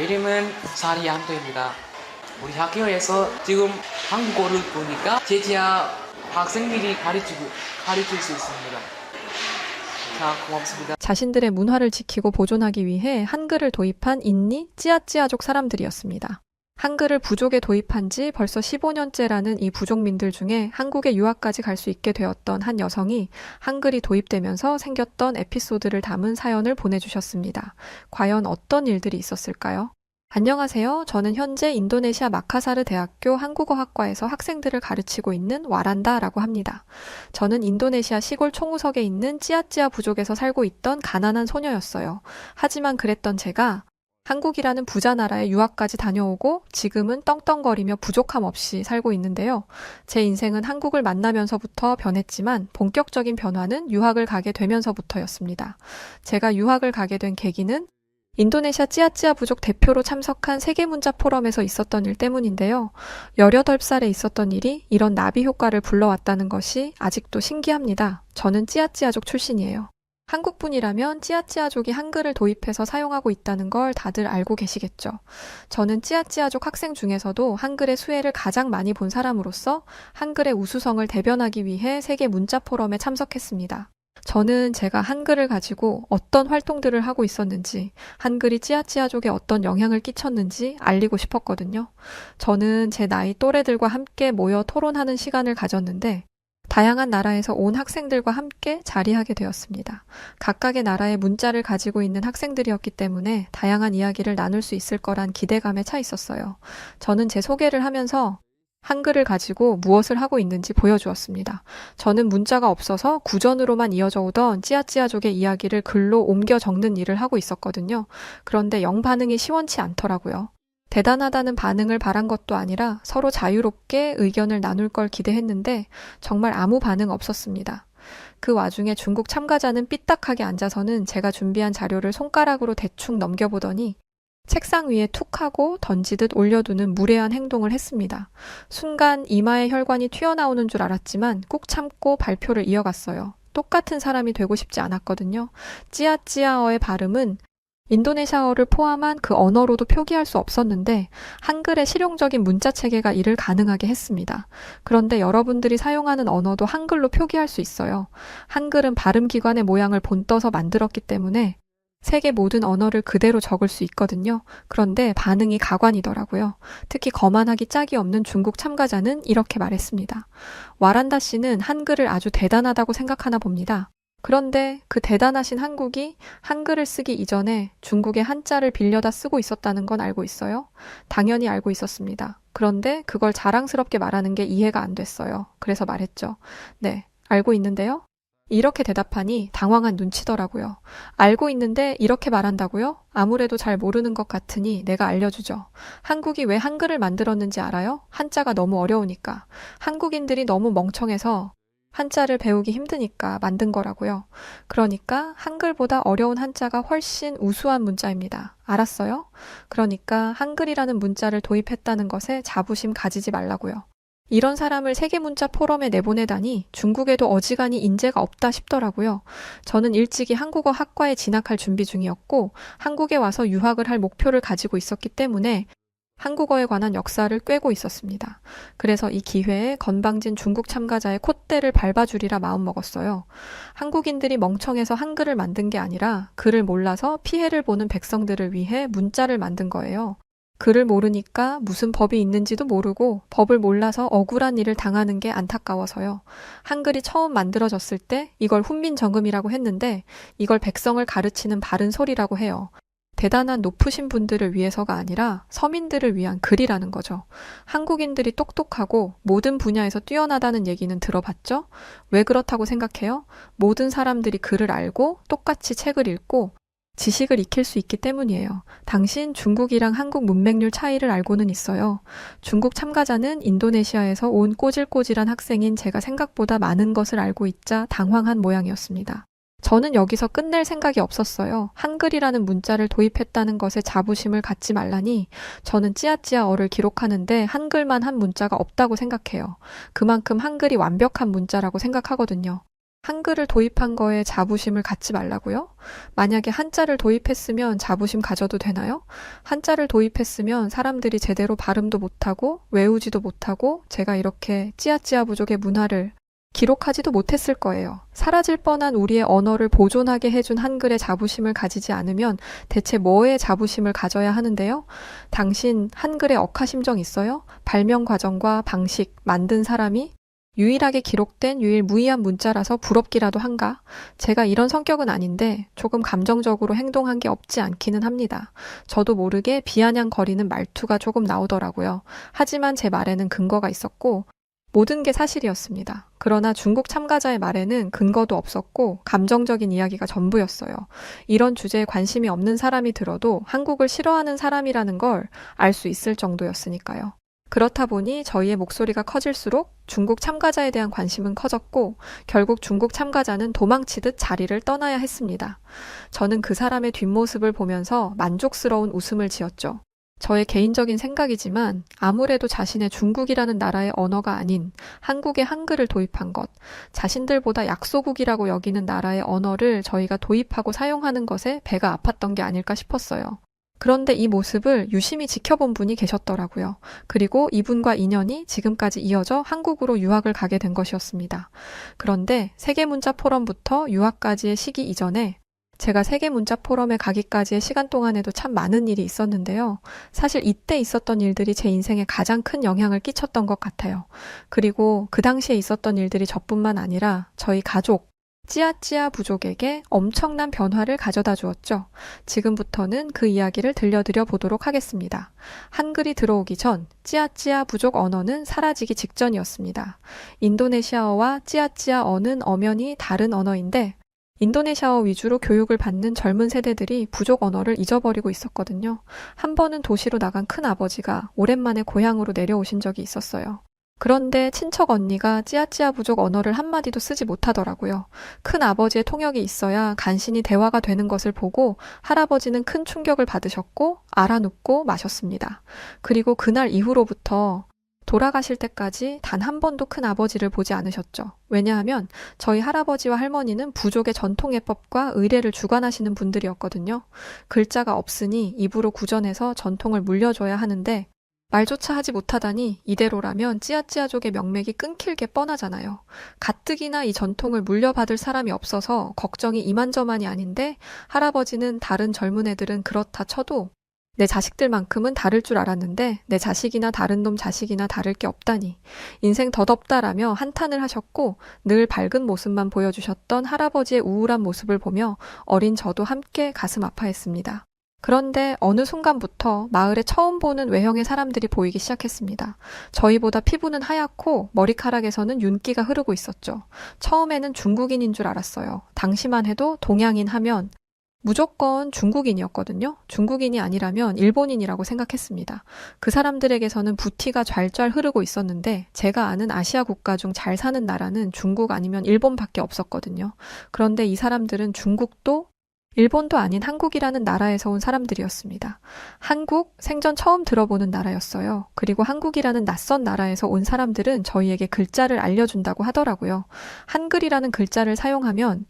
이름은 사리안토입니다. 우리 학교에서 지금 한국어를 보니까 제지하 학생들이 가르칠 수 있습니다. 자, 고맙습니다. 자신들의 문화를 지키고 보존하기 위해 한글을 도입한 인니 찌아찌아족 사람들이었습니다. 한글을 부족에 도입한 지 벌써 15년째라는 이 부족민들 중에 한국에 유학까지 갈 수 있게 되었던 한 여성이 한글이 도입되면서 생겼던 에피소드를 담은 사연을 보내주셨습니다. 과연 어떤 일들이 있었을까요? 안녕하세요. 저는 현재 인도네시아 마카사르 대학교 한국어학과에서 학생들을 가르치고 있는 와란다라고 합니다. 저는 인도네시아 시골 총우석에 있는 찌아찌아 부족에서 살고 있던 가난한 소녀였어요. 하지만 그랬던 제가 한국이라는 부자 나라에 유학까지 다녀오고 지금은 떵떵거리며 부족함 없이 살고 있는데요. 제 인생은 한국을 만나면서부터 변했지만 본격적인 변화는 유학을 가게 되면서부터였습니다. 제가 유학을 가게 된 계기는 인도네시아 찌아찌아 부족 대표로 참석한 세계문자 포럼에서 있었던 일 때문인데요. 18살에 있었던 일이 이런 나비 효과를 불러왔다는 것이 아직도 신기합니다. 저는 찌아찌아족 출신이에요. 한국분이라면 찌아찌아족이 한글을 도입해서 사용하고 있다는 걸 다들 알고 계시겠죠. 저는 찌아찌아족 학생 중에서도 한글의 수혜를 가장 많이 본 사람으로서 한글의 우수성을 대변하기 위해 세계 문자 포럼에 참석했습니다. 저는 제가 한글을 가지고 어떤 활동들을 하고 있었는지, 한글이 찌아찌아족에 어떤 영향을 끼쳤는지 알리고 싶었거든요. 저는 제 나이 또래들과 함께 모여 토론하는 시간을 가졌는데 다양한 나라에서 온 학생들과 함께 자리하게 되었습니다. 각각의 나라의 문자를 가지고 있는 학생들이었기 때문에 다양한 이야기를 나눌 수 있을 거란 기대감에 차 있었어요. 저는 제 소개를 하면서 한글을 가지고 무엇을 하고 있는지 보여주었습니다. 저는 문자가 없어서 구전으로만 이어져 오던 찌아찌아족의 이야기를 글로 옮겨 적는 일을 하고 있었거든요. 그런데 영 반응이 시원치 않더라고요. 대단하다는 반응을 바란 것도 아니라 서로 자유롭게 의견을 나눌 걸 기대했는데 정말 아무 반응 없었습니다. 그 와중에 중국 참가자는 삐딱하게 앉아서는 제가 준비한 자료를 손가락으로 대충 넘겨보더니 책상 위에 툭 하고 던지듯 올려두는 무례한 행동을 했습니다. 순간 이마에 혈관이 튀어나오는 줄 알았지만 꾹 참고 발표를 이어갔어요. 똑같은 사람이 되고 싶지 않았거든요. 찌아찌아어의 발음은 인도네시아어를 포함한 그 언어로도 표기할 수 없었는데 한글의 실용적인 문자 체계가 이를 가능하게 했습니다. 그런데 여러분들이 사용하는 언어도 한글로 표기할 수 있어요. 한글은 발음기관의 모양을 본떠서 만들었기 때문에 세계 모든 언어를 그대로 적을 수 있거든요. 그런데 반응이 가관이더라고요. 특히 거만하기 짝이 없는 중국 참가자는 이렇게 말했습니다. 와란다 씨는 한글을 아주 대단하다고 생각하나 봅니다. 그런데 그 대단하신 한국이 한글을 쓰기 이전에 중국의 한자를 빌려다 쓰고 있었다는 건 알고 있어요? 당연히 알고 있었습니다. 그런데 그걸 자랑스럽게 말하는 게 이해가 안 됐어요. 그래서 말했죠. 네, 알고 있는데요? 이렇게 대답하니 당황한 눈치더라고요. 알고 있는데 이렇게 말한다고요? 아무래도 잘 모르는 것 같으니 내가 알려주죠. 한국이 왜 한글을 만들었는지 알아요? 한자가 너무 어려우니까. 한국인들이 너무 멍청해서 한자를 배우기 힘드니까 만든 거라고요. 그러니까 한글보다 어려운 한자가 훨씬 우수한 문자입니다. 알았어요? 그러니까 한글이라는 문자를 도입했다는 것에 자부심 가지지 말라고요. 이런 사람을 세계문자 포럼에 내보내다니 중국에도 어지간히 인재가 없다 싶더라고요. 저는 일찍이 한국어 학과에 진학할 준비 중이었고 한국에 와서 유학을 할 목표를 가지고 있었기 때문에 한국어에 관한 역사를 꿰고 있었습니다. 그래서 이 기회에 건방진 중국 참가자의 콧대를 밟아주리라 마음먹었어요. 한국인들이 멍청해서 한글을 만든 게 아니라 글을 몰라서 피해를 보는 백성들을 위해 문자를 만든 거예요. 글을 모르니까 무슨 법이 있는지도 모르고 법을 몰라서 억울한 일을 당하는 게 안타까워서요. 한글이 처음 만들어졌을 때 이걸 훈민정음이라고 했는데 이걸 백성을 가르치는 바른 소리라고 해요. 대단한 높으신 분들을 위해서가 아니라 서민들을 위한 글이라는 거죠. 한국인들이 똑똑하고 모든 분야에서 뛰어나다는 얘기는 들어봤죠? 왜 그렇다고 생각해요? 모든 사람들이 글을 알고 똑같이 책을 읽고 지식을 익힐 수 있기 때문이에요. 당신 중국이랑 한국 문맹률 차이를 알고는 있어요. 중국 참가자는 인도네시아에서 온 꼬질꼬질한 학생인 제가 생각보다 많은 것을 알고 있자 당황한 모양이었습니다. 저는 여기서 끝낼 생각이 없었어요. 한글이라는 문자를 도입했다는 것에 자부심을 갖지 말라니 저는 찌아찌아어를 기록하는데 한글만 한 문자가 없다고 생각해요. 그만큼 한글이 완벽한 문자라고 생각하거든요. 한글을 도입한 거에 자부심을 갖지 말라고요? 만약에 한자를 도입했으면 자부심 가져도 되나요? 한자를 도입했으면 사람들이 제대로 발음도 못하고 외우지도 못하고 제가 이렇게 찌아찌아 부족의 문화를 기록하지도 못했을 거예요. 사라질 뻔한 우리의 언어를 보존하게 해준 한글에 자부심을 가지지 않으면 대체 뭐에 자부심을 가져야 하는데요? 당신 한글에 억하심정 있어요? 발명 과정과 방식, 만든 사람이 유일하게 기록된 유일무이한 문자라서 부럽기라도 한가? 제가 이런 성격은 아닌데 조금 감정적으로 행동한 게 없지 않기는 합니다. 저도 모르게 비아냥거리는 말투가 조금 나오더라고요. 하지만 제 말에는 근거가 있었고 모든 게 사실이었습니다. 그러나 중국 참가자의 말에는 근거도 없었고 감정적인 이야기가 전부였어요. 이런 주제에 관심이 없는 사람이 들어도 한국을 싫어하는 사람이라는 걸 알 수 있을 정도였으니까요. 그렇다 보니 저희의 목소리가 커질수록 중국 참가자에 대한 관심은 커졌고 결국 중국 참가자는 도망치듯 자리를 떠나야 했습니다. 저는 그 사람의 뒷모습을 보면서 만족스러운 웃음을 지었죠. 저의 개인적인 생각이지만 아무래도 자신의 중국이라는 나라의 언어가 아닌 한국의 한글을 도입한 것, 자신들보다 약소국이라고 여기는 나라의 언어를 저희가 도입하고 사용하는 것에 배가 아팠던 게 아닐까 싶었어요. 그런데 이 모습을 유심히 지켜본 분이 계셨더라고요. 그리고 이분과 인연이 지금까지 이어져 한국으로 유학을 가게 된 것이었습니다. 그런데 세계문자 포럼부터 유학까지의 시기 이전에 제가 세계문자 포럼에 가기까지의 시간 동안에도 참 많은 일이 있었는데요. 사실 이때 있었던 일들이 제 인생에 가장 큰 영향을 끼쳤던 것 같아요. 그리고 그 당시에 있었던 일들이 저뿐만 아니라 저희 가족, 찌아찌아 부족에게 엄청난 변화를 가져다 주었죠. 지금부터는 그 이야기를 들려드려 보도록 하겠습니다. 한글이 들어오기 전 찌아찌아 부족 언어는 사라지기 직전이었습니다. 인도네시아어와 찌아찌아어는 엄연히 다른 언어인데 인도네시아어 위주로 교육을 받는 젊은 세대들이 부족 언어를 잊어버리고 있었거든요. 한 번은 도시로 나간 큰아버지가 오랜만에 고향으로 내려오신 적이 있었어요. 그런데 친척 언니가 찌아찌아 부족 언어를 한마디도 쓰지 못하더라고요. 큰아버지의 통역이 있어야 간신히 대화가 되는 것을 보고 할아버지는 큰 충격을 받으셨고 알아눕고 마셨습니다. 그리고 그날 이후로부터 돌아가실 때까지 단 한 번도 큰아버지를 보지 않으셨죠. 왜냐하면 저희 할아버지와 할머니는 부족의 전통예법과 의례를 주관하시는 분들이었거든요. 글자가 없으니 입으로 구전해서 전통을 물려줘야 하는데 말조차 하지 못하다니 이대로라면 찌아찌아족의 명맥이 끊길 게 뻔하잖아요. 가뜩이나 이 전통을 물려받을 사람이 없어서 걱정이 이만저만이 아닌데 할아버지는 다른 젊은 애들은 그렇다 쳐도 내 자식들만큼은 다를 줄 알았는데 내 자식이나 다른 놈 자식이나 다를 게 없다니. 인생 덧없다라며 한탄을 하셨고 늘 밝은 모습만 보여주셨던 할아버지의 우울한 모습을 보며 어린 저도 함께 가슴 아파했습니다. 그런데 어느 순간부터 마을에 처음 보는 외형의 사람들이 보이기 시작했습니다. 저희보다 피부는 하얗고 머리카락에서는 윤기가 흐르고 있었죠. 처음에는 중국인인 줄 알았어요. 당시만 해도 동양인 하면 무조건 중국인이었거든요. 중국인이 아니라면 일본인이라고 생각했습니다. 그 사람들에게서는 부티가 좔좔 흐르고 있었는데 제가 아는 아시아 국가 중 잘 사는 나라는 중국 아니면 일본밖에 없었거든요. 그런데 이 사람들은 중국도 일본도 아닌 한국이라는 나라에서 온 사람들이었습니다. 한국 생전 처음 들어보는 나라였어요. 그리고 한국이라는 낯선 나라에서 온 사람들은 저희에게 글자를 알려준다고 하더라고요. 한글이라는 글자를 사용하면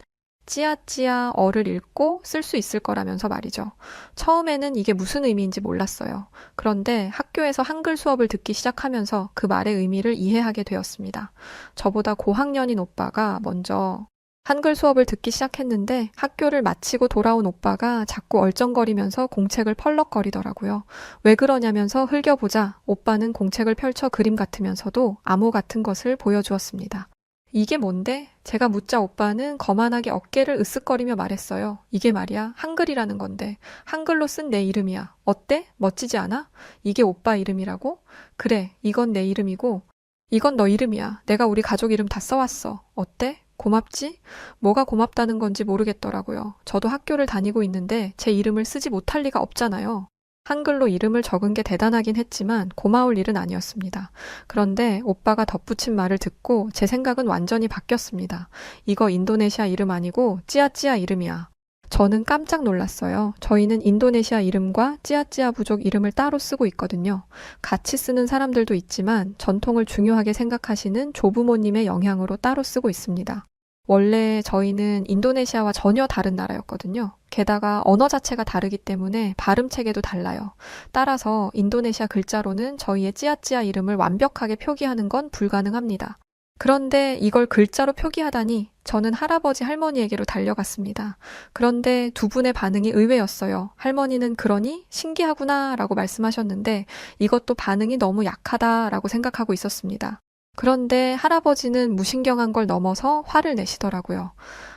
찌아찌아어를 읽고 쓸 수 있을 거라면서 말이죠. 처음에는 이게 무슨 의미인지 몰랐어요. 그런데 학교에서 한글 수업을 듣기 시작하면서 그 말의 의미를 이해하게 되었습니다. 저보다 고학년인 오빠가 먼저 한글 수업을 듣기 시작했는데 학교를 마치고 돌아온 오빠가 자꾸 얼쩡거리면서 공책을 펄럭거리더라고요. 왜 그러냐면서 흘겨보자 오빠는 공책을 펼쳐 그림 같으면서도 암호 같은 것을 보여주었습니다. 이게 뭔데? 제가 묻자 오빠는 거만하게 어깨를 으쓱거리며 말했어요. 이게 말이야 한글이라는 건데 한글로 쓴 내 이름이야. 어때? 멋지지 않아? 이게 오빠 이름이라고? 그래, 이건 내 이름이고 이건 너 이름이야. 내가 우리 가족 이름 다 써왔어. 어때? 고맙지? 뭐가 고맙다는 건지 모르겠더라고요. 저도 학교를 다니고 있는데 제 이름을 쓰지 못할 리가 없잖아요. 한글로 이름을 적은 게 대단하긴 했지만 고마울 일은 아니었습니다. 그런데 오빠가 덧붙인 말을 듣고 제 생각은 완전히 바뀌었습니다. 이거 인도네시아 이름 아니고 찌아찌아 이름이야. 저는 깜짝 놀랐어요. 저희는 인도네시아 이름과 찌아찌아 부족 이름을 따로 쓰고 있거든요. 같이 쓰는 사람들도 있지만 전통을 중요하게 생각하시는 조부모님의 영향으로 따로 쓰고 있습니다. 원래 저희는 인도네시아와 전혀 다른 나라였거든요. 게다가 언어 자체가 다르기 때문에 발음 체계도 달라요. 따라서 인도네시아 글자로는 저희의 찌아찌아 이름을 완벽하게 표기하는 건 불가능합니다. 그런데 이걸 글자로 표기하다니 저는 할아버지 할머니에게로 달려갔습니다. 그런데 두 분의 반응이 의외였어요. 할머니는 그러니 신기하구나 라고 말씀하셨는데 이것도 반응이 너무 약하다라고 생각하고 있었습니다. 그런데 할아버지는 무신경한 걸 넘어서 화를 내시더라고요.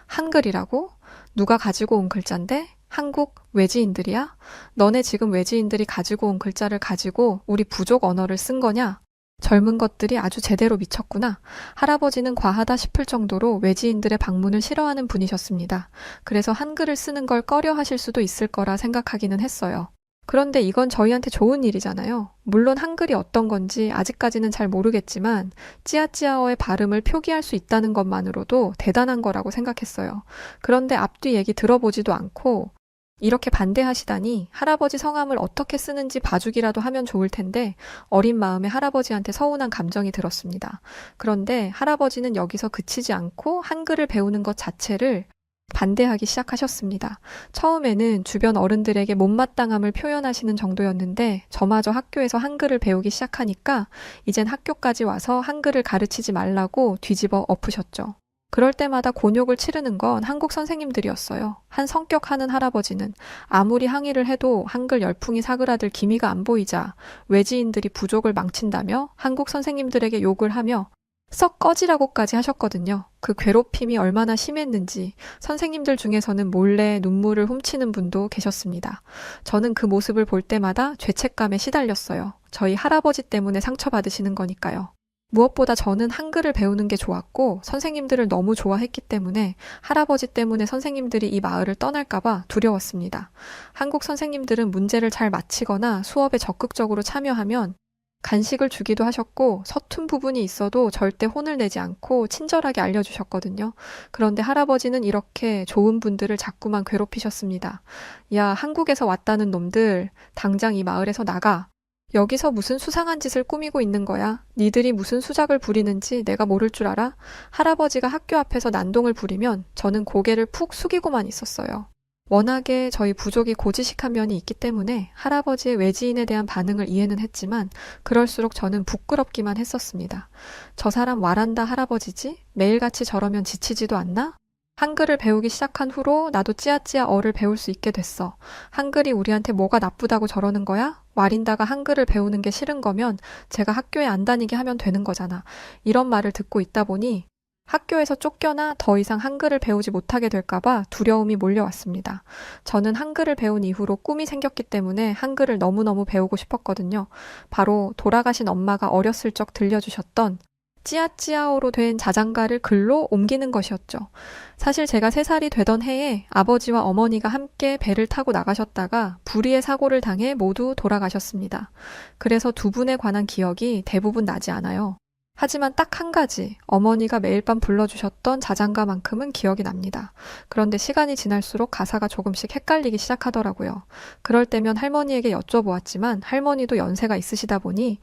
한글이라고? 누가 가지고 온 글자인데? 한국 외지인들이야? 너네 지금 외지인들이 가지고 온 글자를 가지고 우리 부족 언어를 쓴 거냐? 젊은 것들이 아주 제대로 미쳤구나. 할아버지는 과하다 싶을 정도로 외지인들의 방문을 싫어하는 분이셨습니다. 그래서 한글을 쓰는 걸 꺼려 하실 수도 있을 거라 생각하기는 했어요. 그런데 이건 저희한테 좋은 일이잖아요. 물론 한글이 어떤 건지 아직까지는 잘 모르겠지만 찌아찌아어의 발음을 표기할 수 있다는 것만으로도 대단한 거라고 생각했어요. 그런데 앞뒤 얘기 들어보지도 않고 이렇게 반대하시다니 할아버지 성함을 어떻게 쓰는지 봐주기라도 하면 좋을 텐데 어린 마음에 할아버지한테 서운한 감정이 들었습니다. 그런데 할아버지는 여기서 그치지 않고 한글을 배우는 것 자체를 반대하기 시작하셨습니다. 처음에는 주변 어른들에게 못마땅함을 표현하시는 정도였는데 저마저 학교에서 한글을 배우기 시작하니까 이젠 학교까지 와서 한글을 가르치지 말라고 뒤집어 엎으셨죠. 그럴 때마다 곤욕을 치르는 건 한국 선생님들이었어요. 한 성격하는 할아버지는 아무리 항의를 해도 한글 열풍이 사그라들 기미가 안 보이자 외지인들이 부족을 망친다며 한국 선생님들에게 욕을 하며 썩 꺼지라고까지 하셨거든요. 그 괴롭힘이 얼마나 심했는지 선생님들 중에서는 몰래 눈물을 훔치는 분도 계셨습니다. 저는 그 모습을 볼 때마다 죄책감에 시달렸어요. 저희 할아버지 때문에 상처받으시는 거니까요. 무엇보다 저는 한글을 배우는 게 좋았고 선생님들을 너무 좋아했기 때문에 할아버지 때문에 선생님들이 이 마을을 떠날까봐 두려웠습니다. 한국 선생님들은 문제를 잘 마치거나 수업에 적극적으로 참여하면 간식을 주기도 하셨고 서툰 부분이 있어도 절대 혼을 내지 않고 친절하게 알려주셨거든요. 그런데 할아버지는 이렇게 좋은 분들을 자꾸만 괴롭히셨습니다. 야, 한국에서 왔다는 놈들 당장 이 마을에서 나가. 여기서 무슨 수상한 짓을 꾸미고 있는 거야? 니들이 무슨 수작을 부리는지 내가 모를 줄 알아? 할아버지가 학교 앞에서 난동을 부리면 저는 고개를 푹 숙이고만 있었어요. 워낙에 저희 부족이 고지식한 면이 있기 때문에 할아버지의 외지인에 대한 반응을 이해는 했지만 그럴수록 저는 부끄럽기만 했었습니다. 저 사람 와란다 할아버지지? 매일같이 저러면 지치지도 않나? 한글을 배우기 시작한 후로 나도 찌아찌아어를 배울 수 있게 됐어. 한글이 우리한테 뭐가 나쁘다고 저러는 거야? 와린다가 한글을 배우는 게 싫은 거면 제가 학교에 안 다니게 하면 되는 거잖아. 이런 말을 듣고 있다 보니 학교에서 쫓겨나 더 이상 한글을 배우지 못하게 될까봐 두려움이 몰려왔습니다. 저는 한글을 배운 이후로 꿈이 생겼기 때문에 한글을 너무너무 배우고 싶었거든요. 바로 돌아가신 엄마가 어렸을 적 들려주셨던 찌아찌아오로 된 자장가를 글로 옮기는 것이었죠. 사실 제가 3살이 되던 해에 아버지와 어머니가 함께 배를 타고 나가셨다가 불의의 사고를 당해 모두 돌아가셨습니다. 그래서 두 분에 관한 기억이 대부분 나지 않아요. 하지만 딱 한 가지, 어머니가 매일 밤 불러주셨던 자장가만큼은 기억이 납니다. 그런데 시간이 지날수록 가사가 조금씩 헷갈리기 시작하더라고요. 그럴 때면 할머니에게 여쭤보았지만 할머니도 연세가 있으시다 보니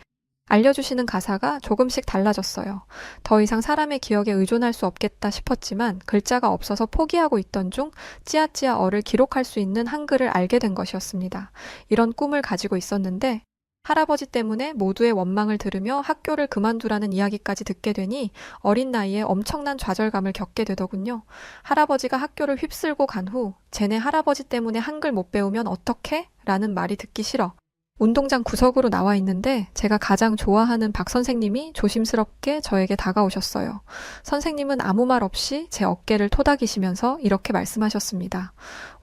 알려주시는 가사가 조금씩 달라졌어요. 더 이상 사람의 기억에 의존할 수 없겠다 싶었지만 글자가 없어서 포기하고 있던 중 찌아찌아어를 기록할 수 있는 한글을 알게 된 것이었습니다. 이런 꿈을 가지고 있었는데 할아버지 때문에 모두의 원망을 들으며 학교를 그만두라는 이야기까지 듣게 되니 어린 나이에 엄청난 좌절감을 겪게 되더군요. 할아버지가 학교를 휩쓸고 간 후 쟤네 할아버지 때문에 한글 못 배우면 어떡해? 라는 말이 듣기 싫어. 운동장 구석으로 나와 있는데 제가 가장 좋아하는 박 선생님이 조심스럽게 저에게 다가오셨어요. 선생님은 아무 말 없이 제 어깨를 토닥이시면서 이렇게 말씀하셨습니다.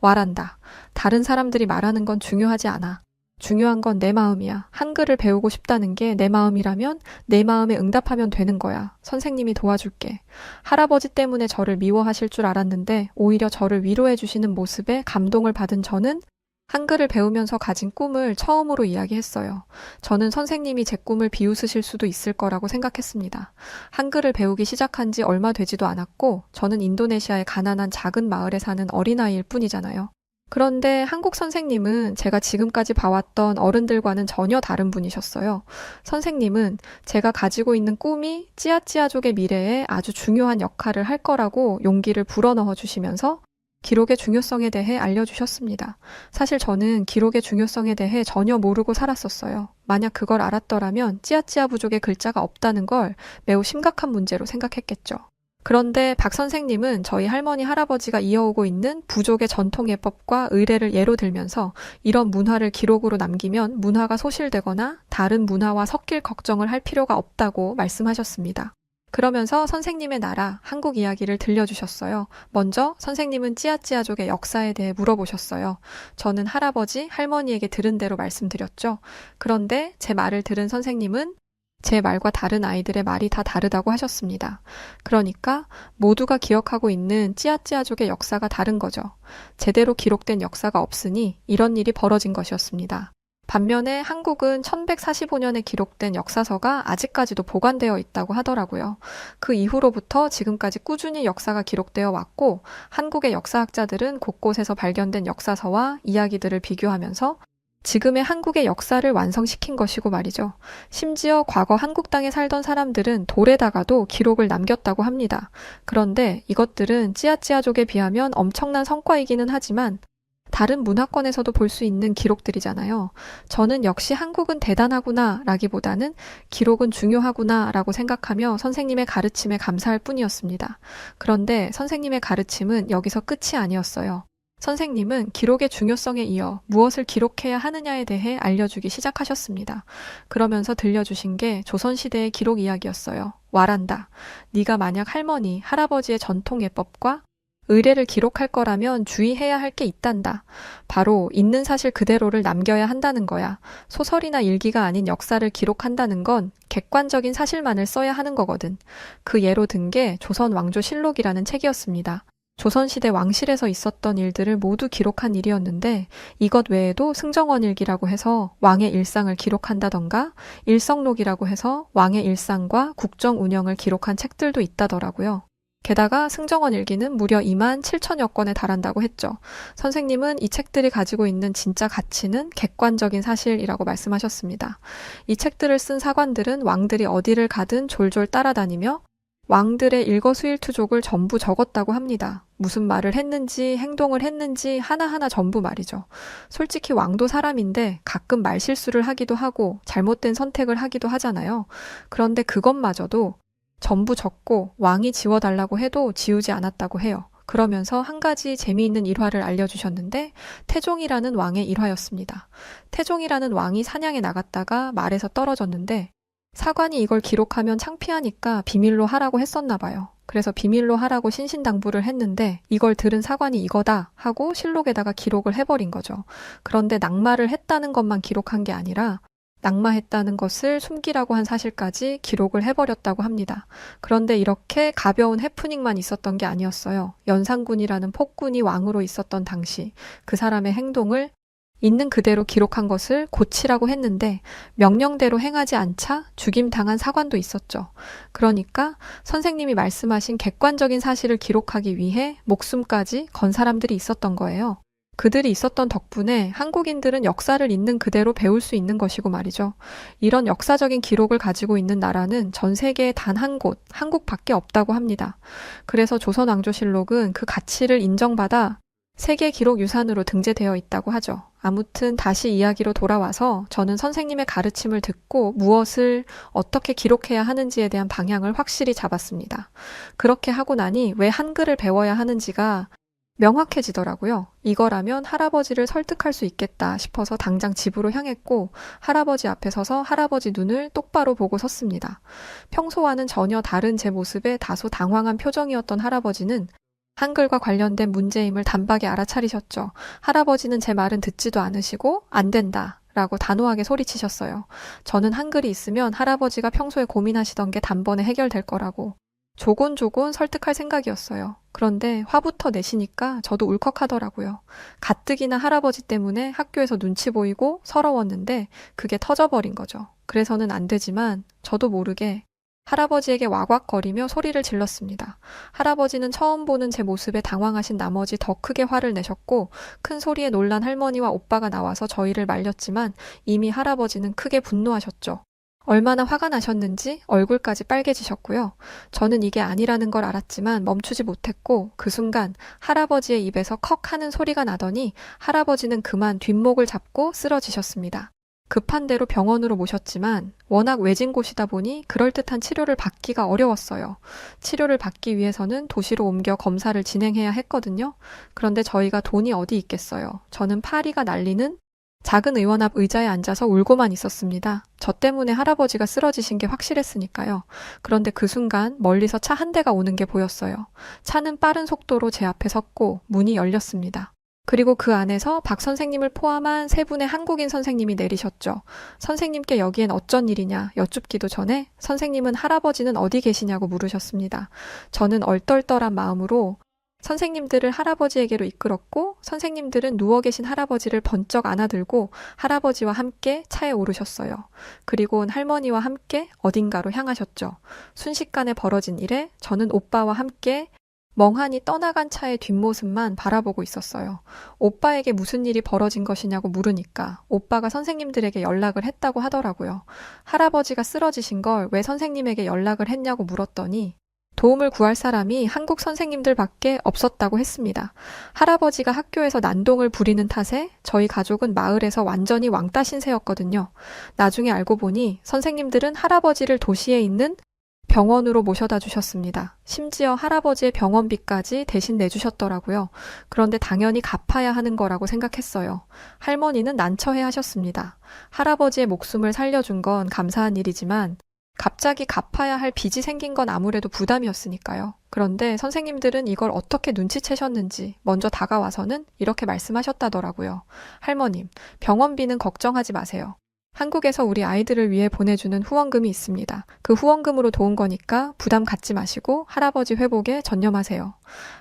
와란다. 다른 사람들이 말하는 건 중요하지 않아. 중요한 건 내 마음이야. 한글을 배우고 싶다는 게 내 마음이라면 내 마음에 응답하면 되는 거야. 선생님이 도와줄게. 할아버지 때문에 저를 미워하실 줄 알았는데 오히려 저를 위로해 주시는 모습에 감동을 받은 저는 한글을 배우면서 가진 꿈을 처음으로 이야기했어요. 저는 선생님이 제 꿈을 비웃으실 수도 있을 거라고 생각했습니다. 한글을 배우기 시작한 지 얼마 되지도 않았고 저는 인도네시아의 가난한 작은 마을에 사는 어린아이일 뿐이잖아요. 그런데 한국 선생님은 제가 지금까지 봐왔던 어른들과는 전혀 다른 분이셨어요. 선생님은 제가 가지고 있는 꿈이 찌아찌아족의 미래에 아주 중요한 역할을 할 거라고 용기를 불어넣어 주시면서 기록의 중요성에 대해 알려주셨습니다. 사실 저는 기록의 중요성에 대해 전혀 모르고 살았었어요. 만약 그걸 알았더라면 찌아찌아 부족의 글자가 없다는 걸 매우 심각한 문제로 생각했겠죠. 그런데 박 선생님은 저희 할머니, 할아버지가 이어오고 있는 부족의 전통 예법과 의례를 예로 들면서 이런 문화를 기록으로 남기면 문화가 소실되거나 다른 문화와 섞일 걱정을 할 필요가 없다고 말씀하셨습니다. 그러면서 선생님의 나라, 한국 이야기를 들려주셨어요. 먼저 선생님은 찌아찌아족의 역사에 대해 물어보셨어요. 저는 할아버지, 할머니에게 들은 대로 말씀드렸죠. 그런데 제 말을 들은 선생님은 제 말과 다른 아이들의 말이 다 다르다고 하셨습니다. 그러니까 모두가 기억하고 있는 찌아찌아족의 역사가 다른 거죠. 제대로 기록된 역사가 없으니 이런 일이 벌어진 것이었습니다. 반면에 한국은 1145년에 기록된 역사서가 아직까지도 보관되어 있다고 하더라고요. 그 이후로부터 지금까지 꾸준히 역사가 기록되어 왔고 한국의 역사학자들은 곳곳에서 발견된 역사서와 이야기들을 비교하면서 지금의 한국의 역사를 완성시킨 것이고 말이죠. 심지어 과거 한국 땅에 살던 사람들은 돌에다가도 기록을 남겼다고 합니다. 그런데 이것들은 찌아찌아족에 비하면 엄청난 성과이기는 하지만 다른 문화권에서도 볼 수 있는 기록들이잖아요. 저는 역시 한국은 대단하구나 라기보다는 기록은 중요하구나 라고 생각하며 선생님의 가르침에 감사할 뿐이었습니다. 그런데 선생님의 가르침은 여기서 끝이 아니었어요. 선생님은 기록의 중요성에 이어 무엇을 기록해야 하느냐에 대해 알려주기 시작하셨습니다. 그러면서 들려주신 게 조선시대의 기록 이야기였어요. 와란다. 네가 만약 할머니, 할아버지의 전통 예법과 의례를 기록할 거라면 주의해야 할 게 있단다. 바로 있는 사실 그대로를 남겨야 한다는 거야. 소설이나 일기가 아닌 역사를 기록한다는 건 객관적인 사실만을 써야 하는 거거든. 그 예로 든 게 조선 왕조 실록이라는 책이었습니다. 조선시대 왕실에서 있었던 일들을 모두 기록한 일이었는데 이것 외에도 승정원일기라고 해서 왕의 일상을 기록한다던가 일성록이라고 해서 왕의 일상과 국정 운영을 기록한 책들도 있다더라고요. 게다가 승정원일기는 무려 2만 7천여 건에 달한다고 했죠. 선생님은 이 책들이 가지고 있는 진짜 가치는 객관적인 사실이라고 말씀하셨습니다. 이 책들을 쓴 사관들은 왕들이 어디를 가든 졸졸 따라다니며 왕들의 일거수일투족을 전부 적었다고 합니다. 무슨 말을 했는지 행동을 했는지 하나하나 전부 말이죠. 솔직히 왕도 사람인데 가끔 말실수를 하기도 하고 잘못된 선택을 하기도 하잖아요. 그런데 그것마저도 전부 적고 왕이 지워달라고 해도 지우지 않았다고 해요. 그러면서 한 가지 재미있는 일화를 알려주셨는데 태종이라는 왕의 일화였습니다. 태종이라는 왕이 사냥에 나갔다가 말에서 떨어졌는데 사관이 이걸 기록하면 창피하니까 비밀로 하라고 했었나 봐요. 그래서 비밀로 하라고 신신당부를 했는데 이걸 들은 사관이 이거다 하고 실록에다가 기록을 해버린 거죠. 그런데 낙마를 했다는 것만 기록한 게 아니라 낙마했다는 것을 숨기라고 한 사실까지 기록을 해버렸다고 합니다. 그런데 이렇게 가벼운 해프닝만 있었던 게 아니었어요. 연산군이라는 폭군이 왕으로 있었던 당시 그 사람의 행동을 있는 그대로 기록한 것을 고치라고 했는데 명령대로 행하지 않자 죽임당한 사관도 있었죠. 그러니까 선생님이 말씀하신 객관적인 사실을 기록하기 위해 목숨까지 건 사람들이 있었던 거예요. 그들이 있었던 덕분에 한국인들은 역사를 있는 그대로 배울 수 있는 것이고 말이죠. 이런 역사적인 기록을 가지고 있는 나라는 전 세계에 단 한 곳, 한국밖에 없다고 합니다. 그래서 조선왕조실록은 그 가치를 인정받아 세계 기록 유산으로 등재되어 있다고 하죠. 아무튼 다시 이야기로 돌아와서 저는 선생님의 가르침을 듣고 무엇을 어떻게 기록해야 하는지에 대한 방향을 확실히 잡았습니다. 그렇게 하고 나니 왜 한글을 배워야 하는지가 명확해지더라고요. 이거라면 할아버지를 설득할 수 있겠다 싶어서 당장 집으로 향했고 할아버지 앞에 서서 할아버지 눈을 똑바로 보고 섰습니다. 평소와는 전혀 다른 제 모습에 다소 당황한 표정이었던 할아버지는 한글과 관련된 문제임을 단박에 알아차리셨죠. 할아버지는 제 말은 듣지도 않으시고 안 된다 라고 단호하게 소리치셨어요. 저는 한글이 있으면 할아버지가 평소에 고민하시던 게 단번에 해결될 거라고 조곤조곤 설득할 생각이었어요. 그런데 화부터 내시니까 저도 울컥하더라고요. 가뜩이나 할아버지 때문에 학교에서 눈치 보이고 서러웠는데 그게 터져버린 거죠. 그래서는 안 되지만 저도 모르게 할아버지에게 와곽거리며 소리를 질렀습니다. 할아버지는 처음 보는 제 모습에 당황하신 나머지 더 크게 화를 내셨고 큰 소리에 놀란 할머니와 오빠가 나와서 저희를 말렸지만 이미 할아버지는 크게 분노하셨죠. 얼마나 화가 나셨는지 얼굴까지 빨개지셨고요. 저는 이게 아니라는 걸 알았지만 멈추지 못했고 그 순간 할아버지의 입에서 컥 하는 소리가 나더니 할아버지는 그만 뒷목을 잡고 쓰러지셨습니다. 급한 대로 병원으로 모셨지만 워낙 외진 곳이다 보니 그럴듯한 치료를 받기가 어려웠어요. 치료를 받기 위해서는 도시로 옮겨 검사를 진행해야 했거든요. 그런데 저희가 돈이 어디 있겠어요. 저는 파리가 날리는 작은 의원 앞 의자에 앉아서 울고만 있었습니다. 저 때문에 할아버지가 쓰러지신 게 확실했으니까요. 그런데 그 순간 멀리서 차 한 대가 오는 게 보였어요. 차는 빠른 속도로 제 앞에 섰고 문이 열렸습니다. 그리고 그 안에서 박 선생님을 포함한 세 분의 한국인 선생님이 내리셨죠. 선생님께 여기엔 어쩐 일이냐 여쭙기도 전에 선생님은 할아버지는 어디 계시냐고 물으셨습니다. 저는 얼떨떨한 마음으로 선생님들을 할아버지에게로 이끌었고 선생님들은 누워 계신 할아버지를 번쩍 안아들고 할아버지와 함께 차에 오르셨어요. 그리고는 할머니와 함께 어딘가로 향하셨죠. 순식간에 벌어진 일에 저는 오빠와 함께 멍하니 떠나간 차의 뒷모습만 바라보고 있었어요. 오빠에게 무슨 일이 벌어진 것이냐고 물으니까 오빠가 선생님들에게 연락을 했다고 하더라고요. 할아버지가 쓰러지신 걸 왜 선생님에게 연락을 했냐고 물었더니 도움을 구할 사람이 한국 선생님들밖에 없었다고 했습니다. 할아버지가 학교에서 난동을 부리는 탓에 저희 가족은 마을에서 완전히 왕따 신세였거든요. 나중에 알고 보니 선생님들은 할아버지를 도시에 있는 병원으로 모셔다 주셨습니다. 심지어 할아버지의 병원비까지 대신 내주셨더라고요. 그런데 당연히 갚아야 하는 거라고 생각했어요. 할머니는 난처해 하셨습니다. 할아버지의 목숨을 살려준 건 감사한 일이지만 갑자기 갚아야 할 빚이 생긴 건 아무래도 부담이었으니까요. 그런데 선생님들은 이걸 어떻게 눈치채셨는지 먼저 다가와서는 이렇게 말씀하셨다더라고요. 할머님, 병원비는 걱정하지 마세요. 한국에서 우리 아이들을 위해 보내주는 후원금이 있습니다. 그 후원금으로 도운 거니까 부담 갖지 마시고 할아버지 회복에 전념하세요.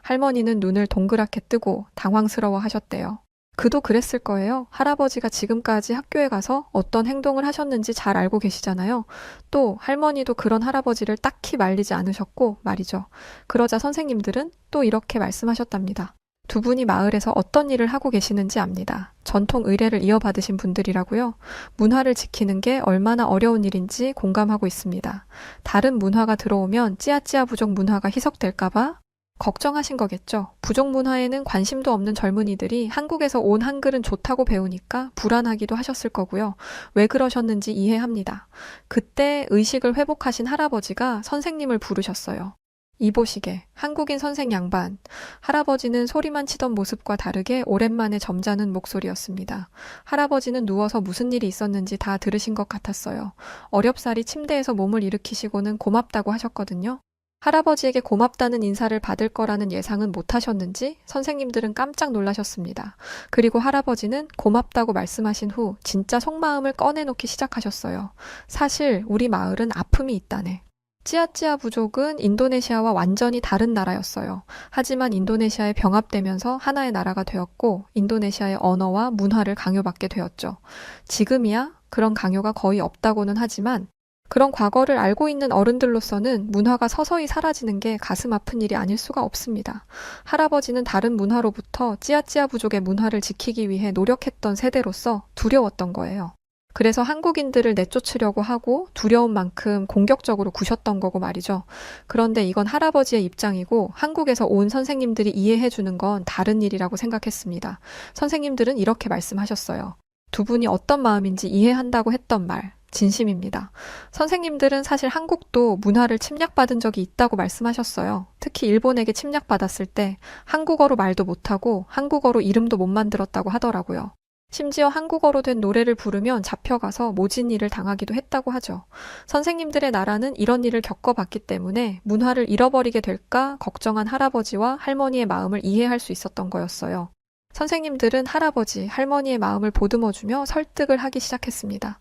할머니는 눈을 동그랗게 뜨고 당황스러워 하셨대요. 그도 그랬을 거예요. 할아버지가 지금까지 학교에 가서 어떤 행동을 하셨는지 잘 알고 계시잖아요. 또 할머니도 그런 할아버지를 딱히 말리지 않으셨고 말이죠. 그러자 선생님들은 또 이렇게 말씀하셨답니다. 두 분이 마을에서 어떤 일을 하고 계시는지 압니다. 전통 의례를 이어받으신 분들이라고요. 문화를 지키는 게 얼마나 어려운 일인지 공감하고 있습니다. 다른 문화가 들어오면 찌아찌아 부족 문화가 희석될까봐 걱정하신 거겠죠. 부족 문화에는 관심도 없는 젊은이들이 한국에서 온 한글은 좋다고 배우니까 불안하기도 하셨을 거고요. 왜 그러셨는지 이해합니다. 그때 의식을 회복하신 할아버지가 선생님을 부르셨어요. 이보시게, 한국인 선생 양반. 할아버지는 소리만 치던 모습과 다르게 오랜만에 점잖은 목소리였습니다. 할아버지는 누워서 무슨 일이 있었는지 다 들으신 것 같았어요. 어렵사리 침대에서 몸을 일으키시고는 고맙다고 하셨거든요. 할아버지에게 고맙다는 인사를 받을 거라는 예상은 못 하셨는지 선생님들은 깜짝 놀라셨습니다. 그리고 할아버지는 고맙다고 말씀하신 후 진짜 속마음을 꺼내놓기 시작하셨어요. 사실 우리 마을은 아픔이 있다네. 찌아찌아 부족은 인도네시아와 완전히 다른 나라였어요. 하지만 인도네시아에 병합되면서 하나의 나라가 되었고 인도네시아의 언어와 문화를 강요받게 되었죠. 지금이야 그런 강요가 거의 없다고는 하지만 그런 과거를 알고 있는 어른들로서는 문화가 서서히 사라지는 게 가슴 아픈 일이 아닐 수가 없습니다. 할아버지는 다른 문화로부터 찌아찌아 부족의 문화를 지키기 위해 노력했던 세대로서 두려웠던 거예요. 그래서 한국인들을 내쫓으려고 하고 두려운 만큼 공격적으로 구셨던 거고 말이죠. 그런데 이건 할아버지의 입장이고 한국에서 온 선생님들이 이해해주는 건 다른 일이라고 생각했습니다. 선생님들은 이렇게 말씀하셨어요. 두 분이 어떤 마음인지 이해한다고 했던 말. 진심입니다. 선생님들은 사실 한국도 문화를 침략받은 적이 있다고 말씀하셨어요. 특히 일본에게 침략받았을 때 한국어로 말도 못하고 한국어로 이름도 못 만들었다고 하더라고요. 심지어 한국어로 된 노래를 부르면 잡혀가서 모진 일을 당하기도 했다고 하죠. 선생님들의 나라는 이런 일을 겪어봤기 때문에 문화를 잃어버리게 될까 걱정한 할아버지와 할머니의 마음을 이해할 수 있었던 거였어요. 선생님들은 할아버지, 할머니의 마음을 보듬어주며 설득을 하기 시작했습니다.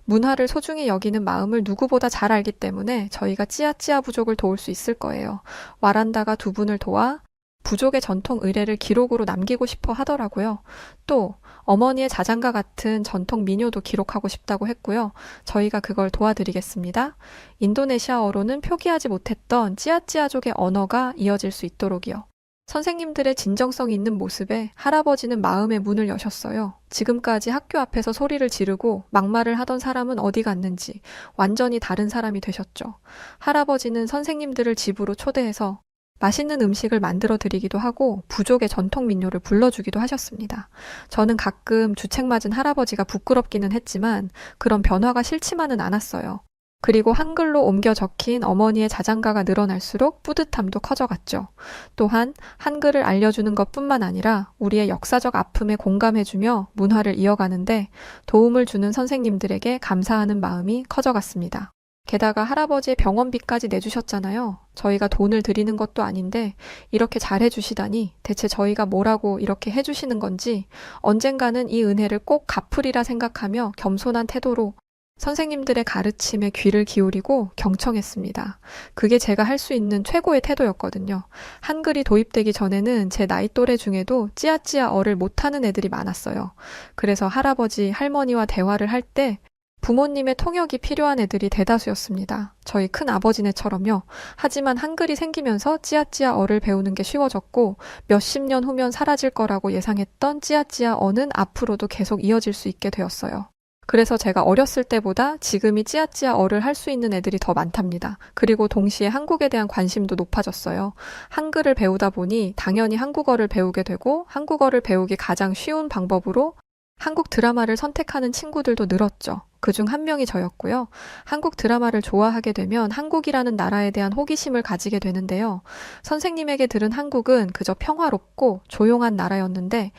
문화를 소중히 여기는 마음을 누구보다 잘 알기 때문에 저희가 찌아찌아 부족을 도울 수 있을 거예요. 와란다가 두 분을 도와 부족의 전통 의례를 기록으로 남기고 싶어 하더라고요. 또 어머니의 자장가 같은 전통 민요도 기록하고 싶다고 했고요. 저희가 그걸 도와드리겠습니다. 인도네시아어로는 표기하지 못했던 찌아찌아족의 언어가 이어질 수 있도록이요. 선생님들의 진정성 있는 모습에 할아버지는 마음의 문을 여셨어요. 지금까지 학교 앞에서 소리를 지르고 막말을 하던 사람은 어디 갔는지 완전히 다른 사람이 되셨죠. 할아버지는 선생님들을 집으로 초대해서 맛있는 음식을 만들어 드리기도 하고 부족의 전통 민요를 불러주기도 하셨습니다. 저는 가끔 주책 맞은 할아버지가 부끄럽기는 했지만 그런 변화가 싫지만은 않았어요. 그리고 한글로 옮겨 적힌 어머니의 자장가가 늘어날수록 뿌듯함도 커져갔죠. 또한 한글을 알려주는 것뿐만 아니라 우리의 역사적 아픔에 공감해주며 문화를 이어가는데 도움을 주는 선생님들에게 감사하는 마음이 커져갔습니다. 게다가 할아버지의 병원비까지 내주셨잖아요. 저희가 돈을 드리는 것도 아닌데 이렇게 잘해주시다니 대체 저희가 뭐라고 이렇게 해주시는 건지 언젠가는 이 은혜를 꼭 갚으리라 생각하며 겸손한 태도로 선생님들의 가르침에 귀를 기울이고 경청했습니다. 그게 제가 할 수 있는 최고의 태도였거든요. 한글이 도입되기 전에는 제 나이 또래 중에도 찌아찌아어를 못하는 애들이 많았어요. 그래서 할아버지, 할머니와 대화를 할 때 부모님의 통역이 필요한 애들이 대다수였습니다. 저희 큰 아버지네처럼요. 하지만 한글이 생기면서 찌아찌아어를 배우는 게 쉬워졌고 몇십 년 후면 사라질 거라고 예상했던 찌아찌아어는 앞으로도 계속 이어질 수 있게 되었어요. 그래서 제가 어렸을 때보다 지금이 찌아찌아어를 할 수 있는 애들이 더 많답니다. 그리고 동시에 한국에 대한 관심도 높아졌어요. 한글을 배우다 보니 당연히 한국어를 배우게 되고 한국어를 배우기 가장 쉬운 방법으로 한국 드라마를 선택하는 친구들도 늘었죠. 그중 한 명이 저였고요. 한국 드라마를 좋아하게 되면 한국이라는 나라에 대한 호기심을 가지게 되는데요. 선생님에게 들은 한국은 그저 평화롭고 조용한 나라였는데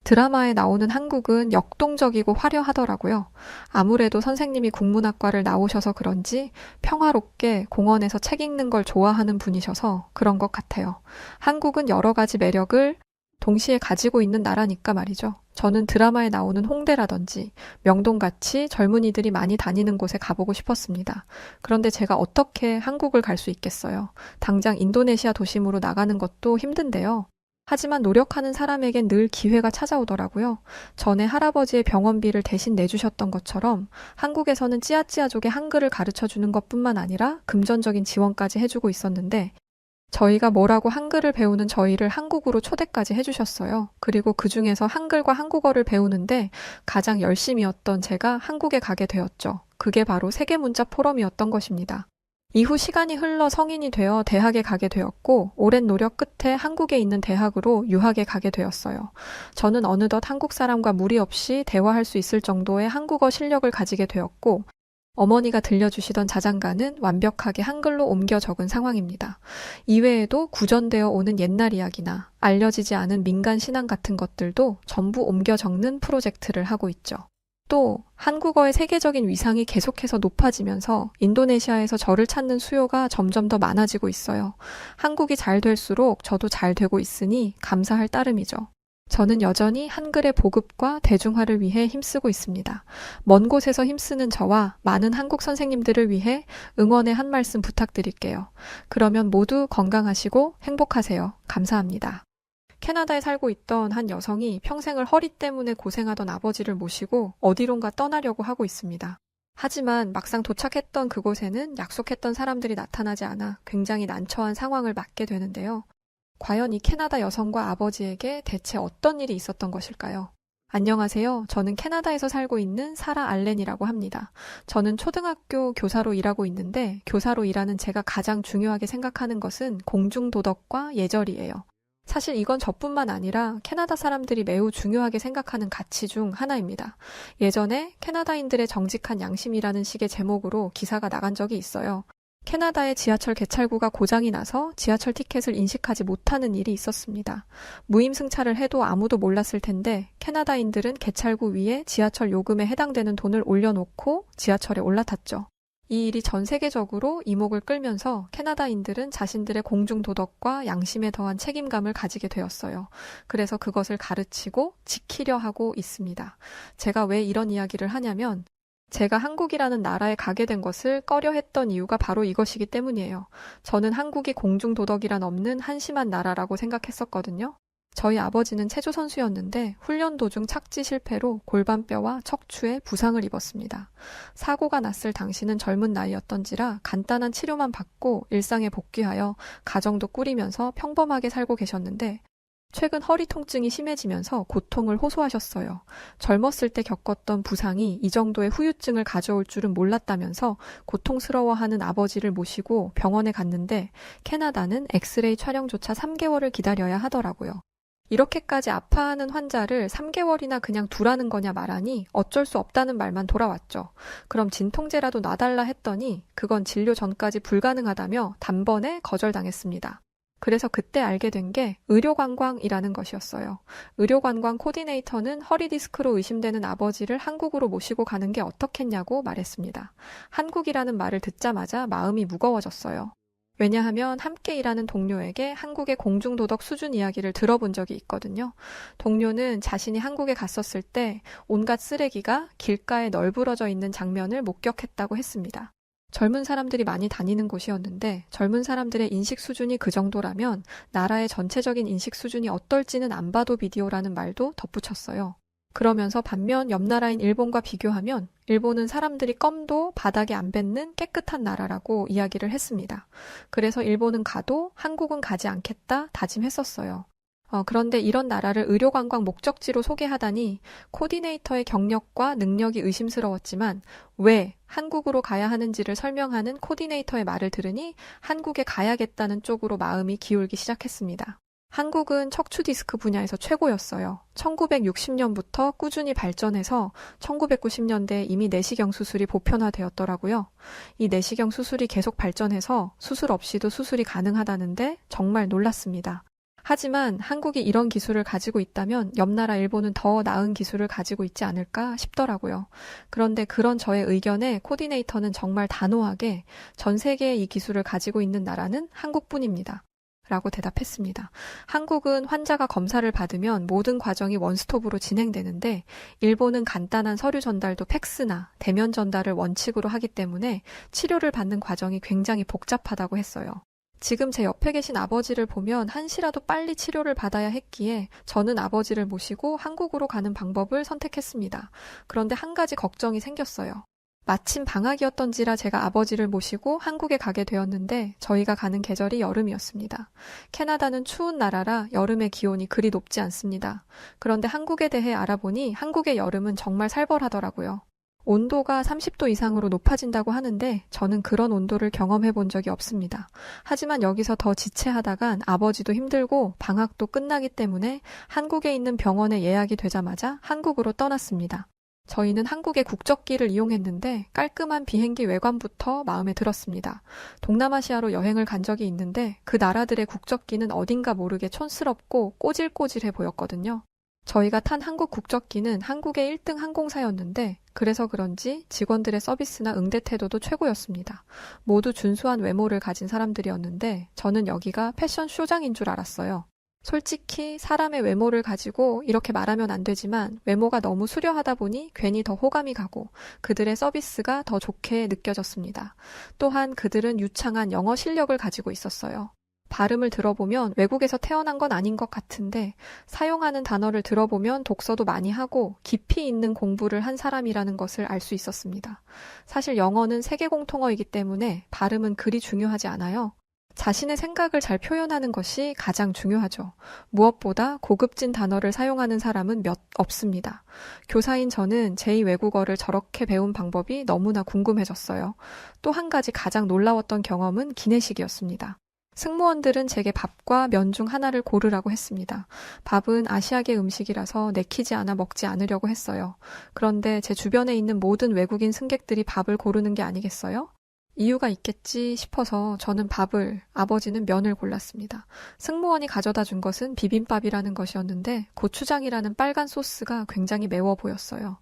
드라마에 나오는 한국은 역동적이고 화려하더라고요. 아무래도 선생님이 국문학과를 나오셔서 그런지 평화롭게 공원에서 책 읽는 걸 좋아하는 분이셔서 그런 것 같아요. 한국은 여러 가지 매력을 동시에 가지고 있는 나라니까 말이죠. 저는 드라마에 나오는 홍대라든지 명동같이 젊은이들이 많이 다니는 곳에 가보고 싶었습니다. 그런데 제가 어떻게 한국을 갈 수 있겠어요? 당장 인도네시아 도심으로 나가는 것도 힘든데요. 하지만 노력하는 사람에겐 늘 기회가 찾아오더라고요. 전에 할아버지의 병원비를 대신 내주셨던 것처럼 한국에서는 찌아찌아족의 한글을 가르쳐주는 것뿐만 아니라 금전적인 지원까지 해주고 있었는데 저희가 뭐라고 한글을 배우는 저희를 한국으로 초대까지 해주셨어요. 그리고 그 중에서 한글과 한국어를 배우는데 가장 열심이었던 제가 한국에 가게 되었죠. 그게 바로 세계문자 포럼이었던 것입니다. 이후 시간이 흘러 성인이 되어 대학에 가게 되었고 오랜 노력 끝에 한국에 있는 대학으로 유학에 가게 되었어요. 저는 어느덧 한국 사람과 무리 없이 대화할 수 있을 정도의 한국어 실력을 가지게 되었고 어머니가 들려주시던 자장가는 완벽하게 한글로 옮겨 적은 상황입니다. 이외에도 구전되어 오는 옛날 이야기나 알려지지 않은 민간 신앙 같은 것들도 전부 옮겨 적는 프로젝트를 하고 있죠. 또 한국어의 세계적인 위상이 계속해서 높아지면서 인도네시아에서 저를 찾는 수요가 점점 더 많아지고 있어요. 한국이 잘 될수록 저도 잘 되고 있으니 감사할 따름이죠. 저는 여전히 한글의 보급과 대중화를 위해 힘쓰고 있습니다. 먼 곳에서 힘쓰는 저와 많은 한국 선생님들을 위해 응원의 한 말씀 부탁드릴게요. 그러면 모두 건강하시고 행복하세요. 감사합니다. 캐나다에 살고 있던 한 여성이 평생을 허리 때문에 고생하던 아버지를 모시고 어디론가 떠나려고 하고 있습니다. 하지만 막상 도착했던 그곳에는 약속했던 사람들이 나타나지 않아 굉장히 난처한 상황을 맞게 되는데요. 과연 이 캐나다 여성과 아버지에게 대체 어떤 일이 있었던 것일까요? 안녕하세요. 저는 캐나다에서 살고 있는 사라 알렌이라고 합니다. 저는 초등학교 교사로 일하고 있는데 교사로 일하는 제가 가장 중요하게 생각하는 것은 공중도덕과 예절이에요. 사실 이건 저뿐만 아니라 캐나다 사람들이 매우 중요하게 생각하는 가치 중 하나입니다. 예전에 캐나다인들의 정직한 양심이라는 식의 제목으로 기사가 나간 적이 있어요. 캐나다의 지하철 개찰구가 고장이 나서 지하철 티켓을 인식하지 못하는 일이 있었습니다. 무임승차를 해도 아무도 몰랐을 텐데 캐나다인들은 개찰구 위에 지하철 요금에 해당되는 돈을 올려놓고 지하철에 올라탔죠. 이 일이 전 세계적으로 이목을 끌면서 캐나다인들은 자신들의 공중도덕과 양심에 더한 책임감을 가지게 되었어요. 그래서 그것을 가르치고 지키려 하고 있습니다. 제가 왜 이런 이야기를 하냐면 제가 한국이라는 나라에 가게 된 것을 꺼려했던 이유가 바로 이것이기 때문이에요. 저는 한국이 공중도덕이란 없는 한심한 나라라고 생각했었거든요. 저희 아버지는 체조 선수였는데 훈련 도중 착지 실패로 골반뼈와 척추에 부상을 입었습니다. 사고가 났을 당시는 젊은 나이였던지라 간단한 치료만 받고 일상에 복귀하여 가정도 꾸리면서 평범하게 살고 계셨는데 최근 허리 통증이 심해지면서 고통을 호소하셨어요. 젊었을 때 겪었던 부상이 이 정도의 후유증을 가져올 줄은 몰랐다면서 고통스러워하는 아버지를 모시고 병원에 갔는데 캐나다는 엑스레이 촬영조차 3개월을 기다려야 하더라고요. 이렇게까지 아파하는 환자를 3개월이나 그냥 두라는 거냐 말하니 어쩔 수 없다는 말만 돌아왔죠. 그럼 진통제라도 놔달라 했더니 그건 진료 전까지 불가능하다며 단번에 거절당했습니다. 그래서 그때 알게 된 게 의료관광이라는 것이었어요. 의료관광 코디네이터는 허리 디스크로 의심되는 아버지를 한국으로 모시고 가는 게 어떻겠냐고 말했습니다. 한국이라는 말을 듣자마자 마음이 무거워졌어요. 왜냐하면 함께 일하는 동료에게 한국의 공중도덕 수준 이야기를 들어본 적이 있거든요. 동료는 자신이 한국에 갔었을 때 온갖 쓰레기가 길가에 널브러져 있는 장면을 목격했다고 했습니다. 젊은 사람들이 많이 다니는 곳이었는데 젊은 사람들의 인식 수준이 그 정도라면 나라의 전체적인 인식 수준이 어떨지는 안 봐도 비디오라는 말도 덧붙였어요. 그러면서 반면 옆 나라인 일본과 비교하면 일본은 사람들이 껌도 바닥에 안 뱉는 깨끗한 나라라고 이야기를 했습니다. 그래서 일본은 가도 한국은 가지 않겠다 다짐했었어요. 그런데 이런 나라를 의료관광 목적지로 소개하다니 코디네이터의 경력과 능력이 의심스러웠지만 왜 한국으로 가야 하는지를 설명하는 코디네이터의 말을 들으니 한국에 가야겠다는 쪽으로 마음이 기울기 시작했습니다. 한국은 척추 디스크 분야에서 최고였어요. 1960년부터 꾸준히 발전해서 1990년대에 이미 내시경 수술이 보편화되었더라고요. 이 내시경 수술이 계속 발전해서 수술 없이도 수술이 가능하다는데 정말 놀랐습니다. 하지만 한국이 이런 기술을 가지고 있다면 옆 나라 일본은 더 나은 기술을 가지고 있지 않을까 싶더라고요. 그런데 그런 저의 의견에 코디네이터는 정말 단호하게 전 세계에 이 기술을 가지고 있는 나라는 한국뿐입니다. 라고 대답했습니다. 한국은 환자가 검사를 받으면 모든 과정이 원스톱으로 진행되는데 일본은 간단한 서류 전달도 팩스나 대면 전달을 원칙으로 하기 때문에 치료를 받는 과정이 굉장히 복잡하다고 했어요. 지금 제 옆에 계신 아버지를 보면 한시라도 빨리 치료를 받아야 했기에 저는 아버지를 모시고 한국으로 가는 방법을 선택했습니다. 그런데 한 가지 걱정이 생겼어요. 마침 방학이었던지라 제가 아버지를 모시고 한국에 가게 되었는데 저희가 가는 계절이 여름이었습니다. 캐나다는 추운 나라라 여름의 기온이 그리 높지 않습니다. 그런데 한국에 대해 알아보니 한국의 여름은 정말 살벌하더라고요. 온도가 30도 이상으로 높아진다고 하는데 저는 그런 온도를 경험해 본 적이 없습니다. 하지만 여기서 더 지체하다간 아버지도 힘들고 방학도 끝나기 때문에 한국에 있는 병원에 예약이 되자마자 한국으로 떠났습니다. 저희는 한국의 국적기를 이용했는데 깔끔한 비행기 외관부터 마음에 들었습니다. 동남아시아로 여행을 간 적이 있는데 그 나라들의 국적기는 어딘가 모르게 촌스럽고 꼬질꼬질해 보였거든요. 저희가 탄 한국 국적기는 한국의 1등 항공사였는데 그래서 그런지 직원들의 서비스나 응대 태도도 최고였습니다. 모두 준수한 외모를 가진 사람들이었는데 저는 여기가 패션 쇼장인 줄 알았어요. 솔직히 사람의 외모를 가지고 이렇게 말하면 안 되지만 외모가 너무 수려하다 보니 괜히 더 호감이 가고 그들의 서비스가 더 좋게 느껴졌습니다. 또한 그들은 유창한 영어 실력을 가지고 있었어요. 발음을 들어보면 외국에서 태어난 건 아닌 것 같은데 사용하는 단어를 들어보면 독서도 많이 하고 깊이 있는 공부를 한 사람이라는 것을 알 수 있었습니다. 사실 영어는 세계 공통어이기 때문에 발음은 그리 중요하지 않아요. 자신의 생각을 잘 표현하는 것이 가장 중요하죠. 무엇보다 고급진 단어를 사용하는 사람은 몇 없습니다. 교사인 저는 제2 외국어를 저렇게 배운 방법이 너무나 궁금해졌어요. 또 한 가지 가장 놀라웠던 경험은 기내식이었습니다. 승무원들은 제게 밥과 면 중 하나를 고르라고 했습니다. 밥은 아시아계 음식이라서 내키지 않아 먹지 않으려고 했어요. 그런데 제 주변에 있는 모든 외국인 승객들이 밥을 고르는 게 아니겠어요? 이유가 있겠지 싶어서 저는 밥을, 아버지는 면을 골랐습니다. 승무원이 가져다 준 것은 비빔밥이라는 것이었는데 고추장이라는 빨간 소스가 굉장히 매워 보였어요.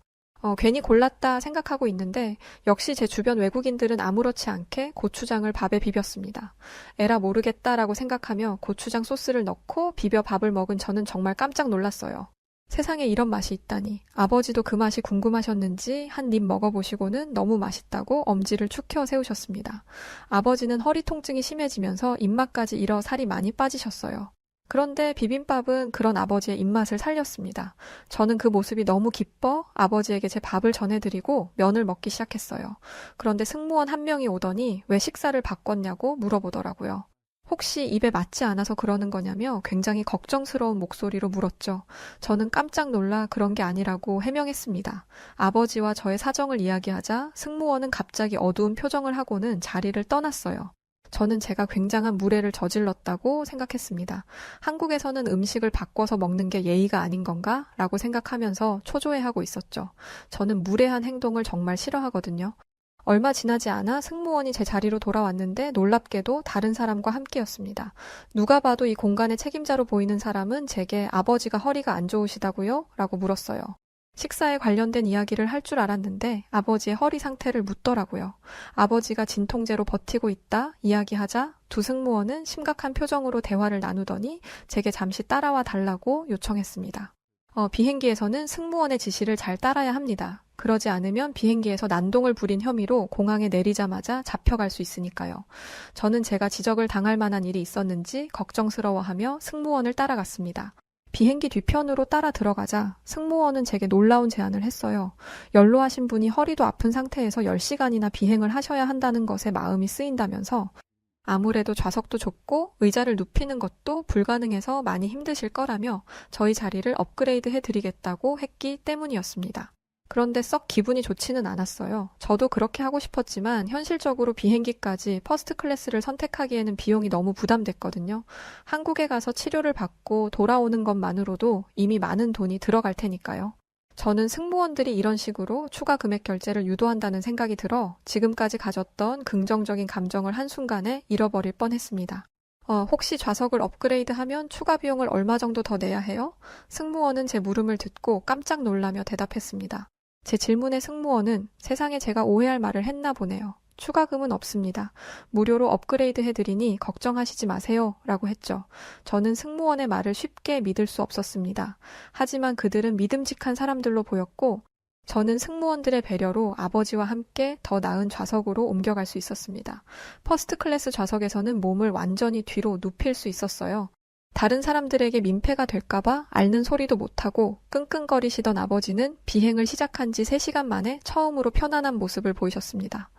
괜히 골랐다 생각하고 있는데 역시 제 주변 외국인들은 아무렇지 않게 고추장을 밥에 비볐습니다. 에라 모르겠다라고 생각하며 고추장 소스를 넣고 비벼 밥을 먹은 저는 정말 깜짝 놀랐어요. 세상에 이런 맛이 있다니. 아버지도 그 맛이 궁금하셨는지 한 입 먹어보시고는 너무 맛있다고 엄지를 축 켜 세우셨습니다. 아버지는 허리 통증이 심해지면서 입맛까지 잃어 살이 많이 빠지셨어요. 그런데 비빔밥은 그런 아버지의 입맛을 살렸습니다. 저는 그 모습이 너무 기뻐 아버지에게 제 밥을 전해드리고 면을 먹기 시작했어요. 그런데 승무원 한 명이 오더니 왜 식사를 바꿨냐고 물어보더라고요. 혹시 입에 맞지 않아서 그러는 거냐며 굉장히 걱정스러운 목소리로 물었죠. 저는 깜짝 놀라 그런 게 아니라고 해명했습니다. 아버지와 저의 사정을 이야기하자 승무원은 갑자기 어두운 표정을 하고는 자리를 떠났어요. 저는 제가 굉장한 무례를 저질렀다고 생각했습니다. 한국에서는 음식을 바꿔서 먹는 게 예의가 아닌 건가? 라고 생각하면서 초조해하고 있었죠. 저는 무례한 행동을 정말 싫어하거든요. 얼마 지나지 않아 승무원이 제 자리로 돌아왔는데 놀랍게도 다른 사람과 함께였습니다. 누가 봐도 이 공간의 책임자로 보이는 사람은 제게 아버지가 허리가 안 좋으시다고요? 라고 물었어요. 식사에 관련된 이야기를 할 줄 알았는데 아버지의 허리 상태를 묻더라고요. 아버지가 진통제로 버티고 있다 이야기하자 두 승무원은 심각한 표정으로 대화를 나누더니 제게 잠시 따라와 달라고 요청했습니다. 비행기에서는 승무원의 지시를 잘 따라야 합니다. 그러지 않으면 비행기에서 난동을 부린 혐의로 공항에 내리자마자 잡혀갈 수 있으니까요. 저는 제가 지적을 당할 만한 일이 있었는지 걱정스러워하며 승무원을 따라갔습니다. 비행기 뒤편으로 따라 들어가자 승무원은 제게 놀라운 제안을 했어요. 연로하신 분이 허리도 아픈 상태에서 10시간이나 비행을 하셔야 한다는 것에 마음이 쓰인다면서 아무래도 좌석도 좁고 의자를 눕히는 것도 불가능해서 많이 힘드실 거라며 저희 자리를 업그레이드 해드리겠다고 했기 때문이었습니다. 그런데 썩 기분이 좋지는 않았어요. 저도 그렇게 하고 싶었지만 현실적으로 비행기까지 퍼스트 클래스를 선택하기에는 비용이 너무 부담됐거든요. 한국에 가서 치료를 받고 돌아오는 것만으로도 이미 많은 돈이 들어갈 테니까요. 저는 승무원들이 이런 식으로 추가 금액 결제를 유도한다는 생각이 들어 지금까지 가졌던 긍정적인 감정을 한순간에 잃어버릴 뻔했습니다. 혹시 좌석을 업그레이드하면 추가 비용을 얼마 정도 더 내야 해요? 승무원은 제 물음을 듣고 깜짝 놀라며 대답했습니다. 제 질문에 승무원은 세상에 제가 오해할 말을 했나 보네요. 추가금은 없습니다. 무료로 업그레이드 해드리니 걱정하시지 마세요. 라고 했죠. 저는 승무원의 말을 쉽게 믿을 수 없었습니다. 하지만 그들은 믿음직한 사람들로 보였고 저는 승무원들의 배려로 아버지와 함께 더 나은 좌석으로 옮겨갈 수 있었습니다. 퍼스트 클래스 좌석에서는 몸을 완전히 뒤로 눕힐 수 있었어요. 다른 사람들에게 민폐가 될까봐 앓는 소리도 못하고 끙끙거리시던 아버지는 비행을 시작한 지 3시간 만에 처음으로 편안한 모습을 보이셨습니다.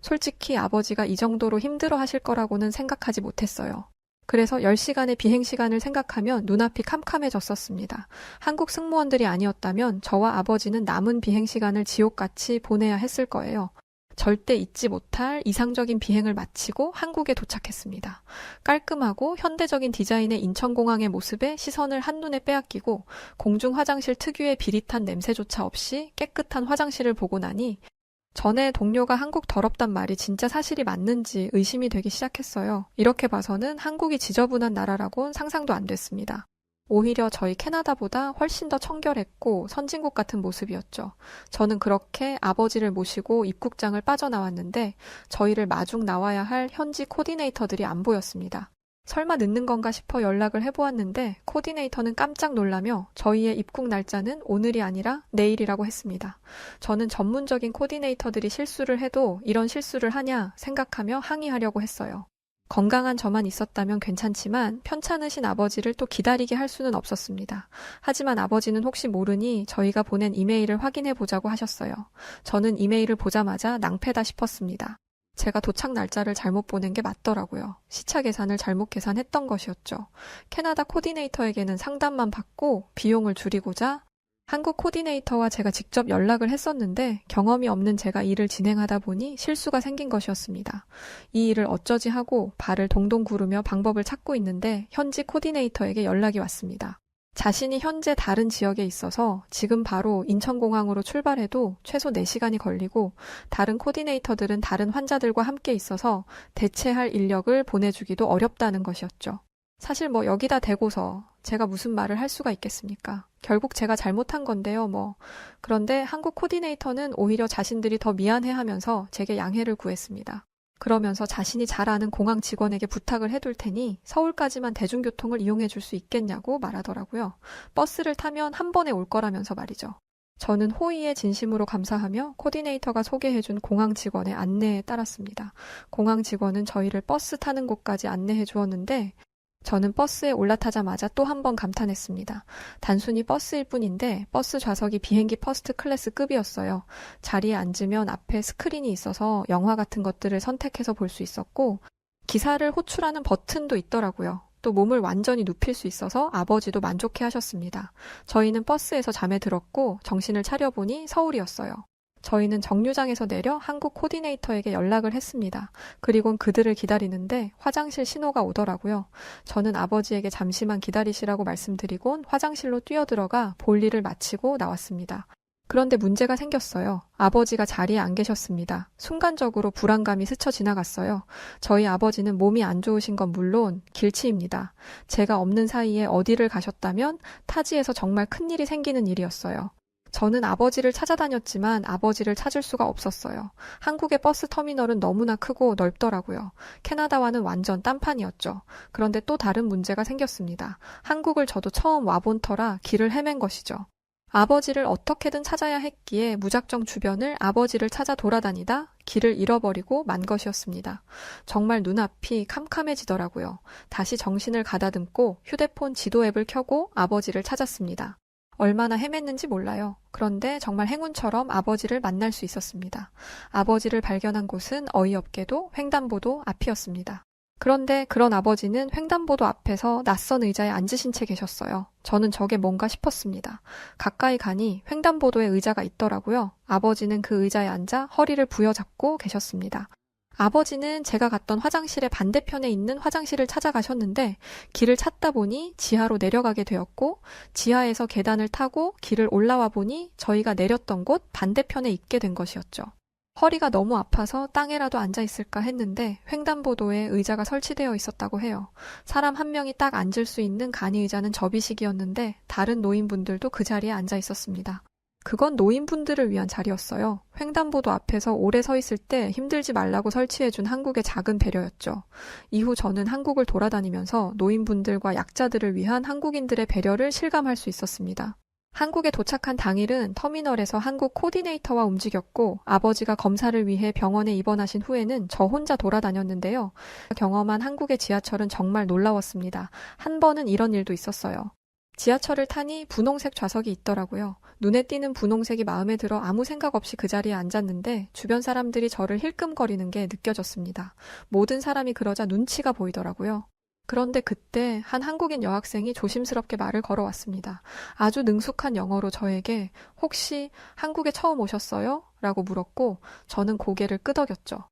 솔직히 아버지가 이 정도로 힘들어 하실 거라고는 생각하지 못했어요. 그래서 10시간의 비행 시간을 생각하면 눈앞이 캄캄해졌었습니다. 한국 승무원들이 아니었다면 저와 아버지는 남은 비행 시간을 지옥같이 보내야 했을 거예요. 절대 잊지 못할 이상적인 비행을 마치고 한국에 도착했습니다. 깔끔하고 현대적인 디자인의 인천공항의 모습에 시선을 한눈에 빼앗기고 공중 화장실 특유의 비릿한 냄새조차 없이 깨끗한 화장실을 보고 나니 전에 동료가 한국 더럽단 말이 진짜 사실이 맞는지 의심이 되기 시작했어요. 이렇게 봐서는 한국이 지저분한 나라라곤 상상도 안 됐습니다. 오히려 저희 캐나다보다 훨씬 더 청결했고 선진국 같은 모습이었죠. 저는 그렇게 아버지를 모시고 입국장을 빠져나왔는데 저희를 마중 나와야 할 현지 코디네이터들이 안 보였습니다. 설마 늦는 건가 싶어 연락을 해보았는데 코디네이터는 깜짝 놀라며 저희의 입국 날짜는 오늘이 아니라 내일이라고 했습니다. 저는 전문적인 코디네이터들이 실수를 해도 이런 실수를 하냐 생각하며 항의하려고 했어요. 건강한 저만 있었다면 괜찮지만 편찮으신 아버지를 또 기다리게 할 수는 없었습니다. 하지만 아버지는 혹시 모르니 저희가 보낸 이메일을 확인해 보자고 하셨어요. 저는 이메일을 보자마자 낭패다 싶었습니다. 제가 도착 날짜를 잘못 보낸 게 맞더라고요. 시차 계산을 잘못 계산했던 것이었죠. 캐나다 코디네이터에게는 상담만 받고 비용을 줄이고자 한국 코디네이터와 제가 직접 연락을 했었는데 경험이 없는 제가 일을 진행하다 보니 실수가 생긴 것이었습니다. 이 일을 어쩌지 하고 발을 동동 구르며 방법을 찾고 있는데 현지 코디네이터에게 연락이 왔습니다. 자신이 현재 다른 지역에 있어서 지금 바로 인천공항으로 출발해도 최소 4시간이 걸리고 다른 코디네이터들은 다른 환자들과 함께 있어서 대체할 인력을 보내주기도 어렵다는 것이었죠. 사실 여기다 대고서 제가 무슨 말을 할 수가 있겠습니까? 결국 제가 잘못한 건데요, 그런데 한국 코디네이터는 오히려 자신들이 더 미안해하면서 제게 양해를 구했습니다. 그러면서 자신이 잘 아는 공항 직원에게 부탁을 해둘 테니 서울까지만 대중교통을 이용해 줄 수 있겠냐고 말하더라고요. 버스를 타면 한 번에 올 거라면서 말이죠. 저는 호의에 진심으로 감사하며 코디네이터가 소개해준 공항 직원의 안내에 따랐습니다. 공항 직원은 저희를 버스 타는 곳까지 안내해 주었는데 저는 버스에 올라타자마자 또 한 번 감탄했습니다. 단순히 버스일 뿐인데 버스 좌석이 비행기 퍼스트 클래스급이었어요. 자리에 앉으면 앞에 스크린이 있어서 영화 같은 것들을 선택해서 볼 수 있었고 기사를 호출하는 버튼도 있더라고요. 또 몸을 완전히 눕힐 수 있어서 아버지도 만족해 하셨습니다. 저희는 버스에서 잠에 들었고 정신을 차려보니 서울이었어요. 저희는 정류장에서 내려 한국 코디네이터에게 연락을 했습니다. 그리곤 그들을 기다리는데 화장실 신호가 오더라고요. 저는 아버지에게 잠시만 기다리시라고 말씀드리곤 화장실로 뛰어들어가 볼일을 마치고 나왔습니다. 그런데 문제가 생겼어요. 아버지가 자리에 안 계셨습니다. 순간적으로 불안감이 스쳐 지나갔어요. 저희 아버지는 몸이 안 좋으신 건 물론 길치입니다. 제가 없는 사이에 어디를 가셨다면 타지에서 정말 큰일이 생기는 일이었어요. 저는 아버지를 찾아다녔지만 아버지를 찾을 수가 없었어요. 한국의 버스 터미널은 너무나 크고 넓더라고요. 캐나다와는 완전 딴판이었죠. 그런데 또 다른 문제가 생겼습니다. 한국을 저도 처음 와본 터라 길을 헤맨 것이죠. 아버지를 어떻게든 찾아야 했기에 무작정 주변을 아버지를 찾아 돌아다니다 길을 잃어버리고 만 것이었습니다. 정말 눈앞이 캄캄해지더라고요. 다시 정신을 가다듬고 휴대폰 지도 앱을 켜고 아버지를 찾았습니다. 얼마나 헤맸는지 몰라요. 그런데 정말 행운처럼 아버지를 만날 수 있었습니다. 아버지를 발견한 곳은 어이없게도 횡단보도 앞이었습니다. 그런데 그런 아버지는 횡단보도 앞에서 낯선 의자에 앉으신 채 계셨어요. 저는 저게 뭔가 싶었습니다. 가까이 가니 횡단보도에 의자가 있더라고요. 아버지는 그 의자에 앉아 허리를 부여잡고 계셨습니다. 아버지는 제가 갔던 화장실의 반대편에 있는 화장실을 찾아가셨는데 길을 찾다 보니 지하로 내려가게 되었고 지하에서 계단을 타고 길을 올라와 보니 저희가 내렸던 곳 반대편에 있게 된 것이었죠. 허리가 너무 아파서 땅에라도 앉아 있을까 했는데 횡단보도에 의자가 설치되어 있었다고 해요. 사람 한 명이 딱 앉을 수 있는 간이 의자는 접이식이었는데 다른 노인분들도 그 자리에 앉아 있었습니다. 그건 노인분들을 위한 자리였어요. 횡단보도 앞에서 오래 서 있을 때 힘들지 말라고 설치해준 한국의 작은 배려였죠. 이후 저는 한국을 돌아다니면서 노인분들과 약자들을 위한 한국인들의 배려를 실감할 수 있었습니다. 한국에 도착한 당일은 터미널에서 한국 코디네이터와 움직였고 아버지가 검사를 위해 병원에 입원하신 후에는 저 혼자 돌아다녔는데요. 경험한 한국의 지하철은 정말 놀라웠습니다. 한 번은 이런 일도 있었어요. 지하철을 타니 분홍색 좌석이 있더라고요. 눈에 띄는 분홍색이 마음에 들어 아무 생각 없이 그 자리에 앉았는데 주변 사람들이 저를 힐끔거리는 게 느껴졌습니다. 모든 사람이 그러자 눈치가 보이더라고요. 그런데 그때 한 한국인 여학생이 조심스럽게 말을 걸어왔습니다. 아주 능숙한 영어로 저에게 혹시 한국에 처음 오셨어요? 라고 물었고 저는 고개를 끄덕였죠.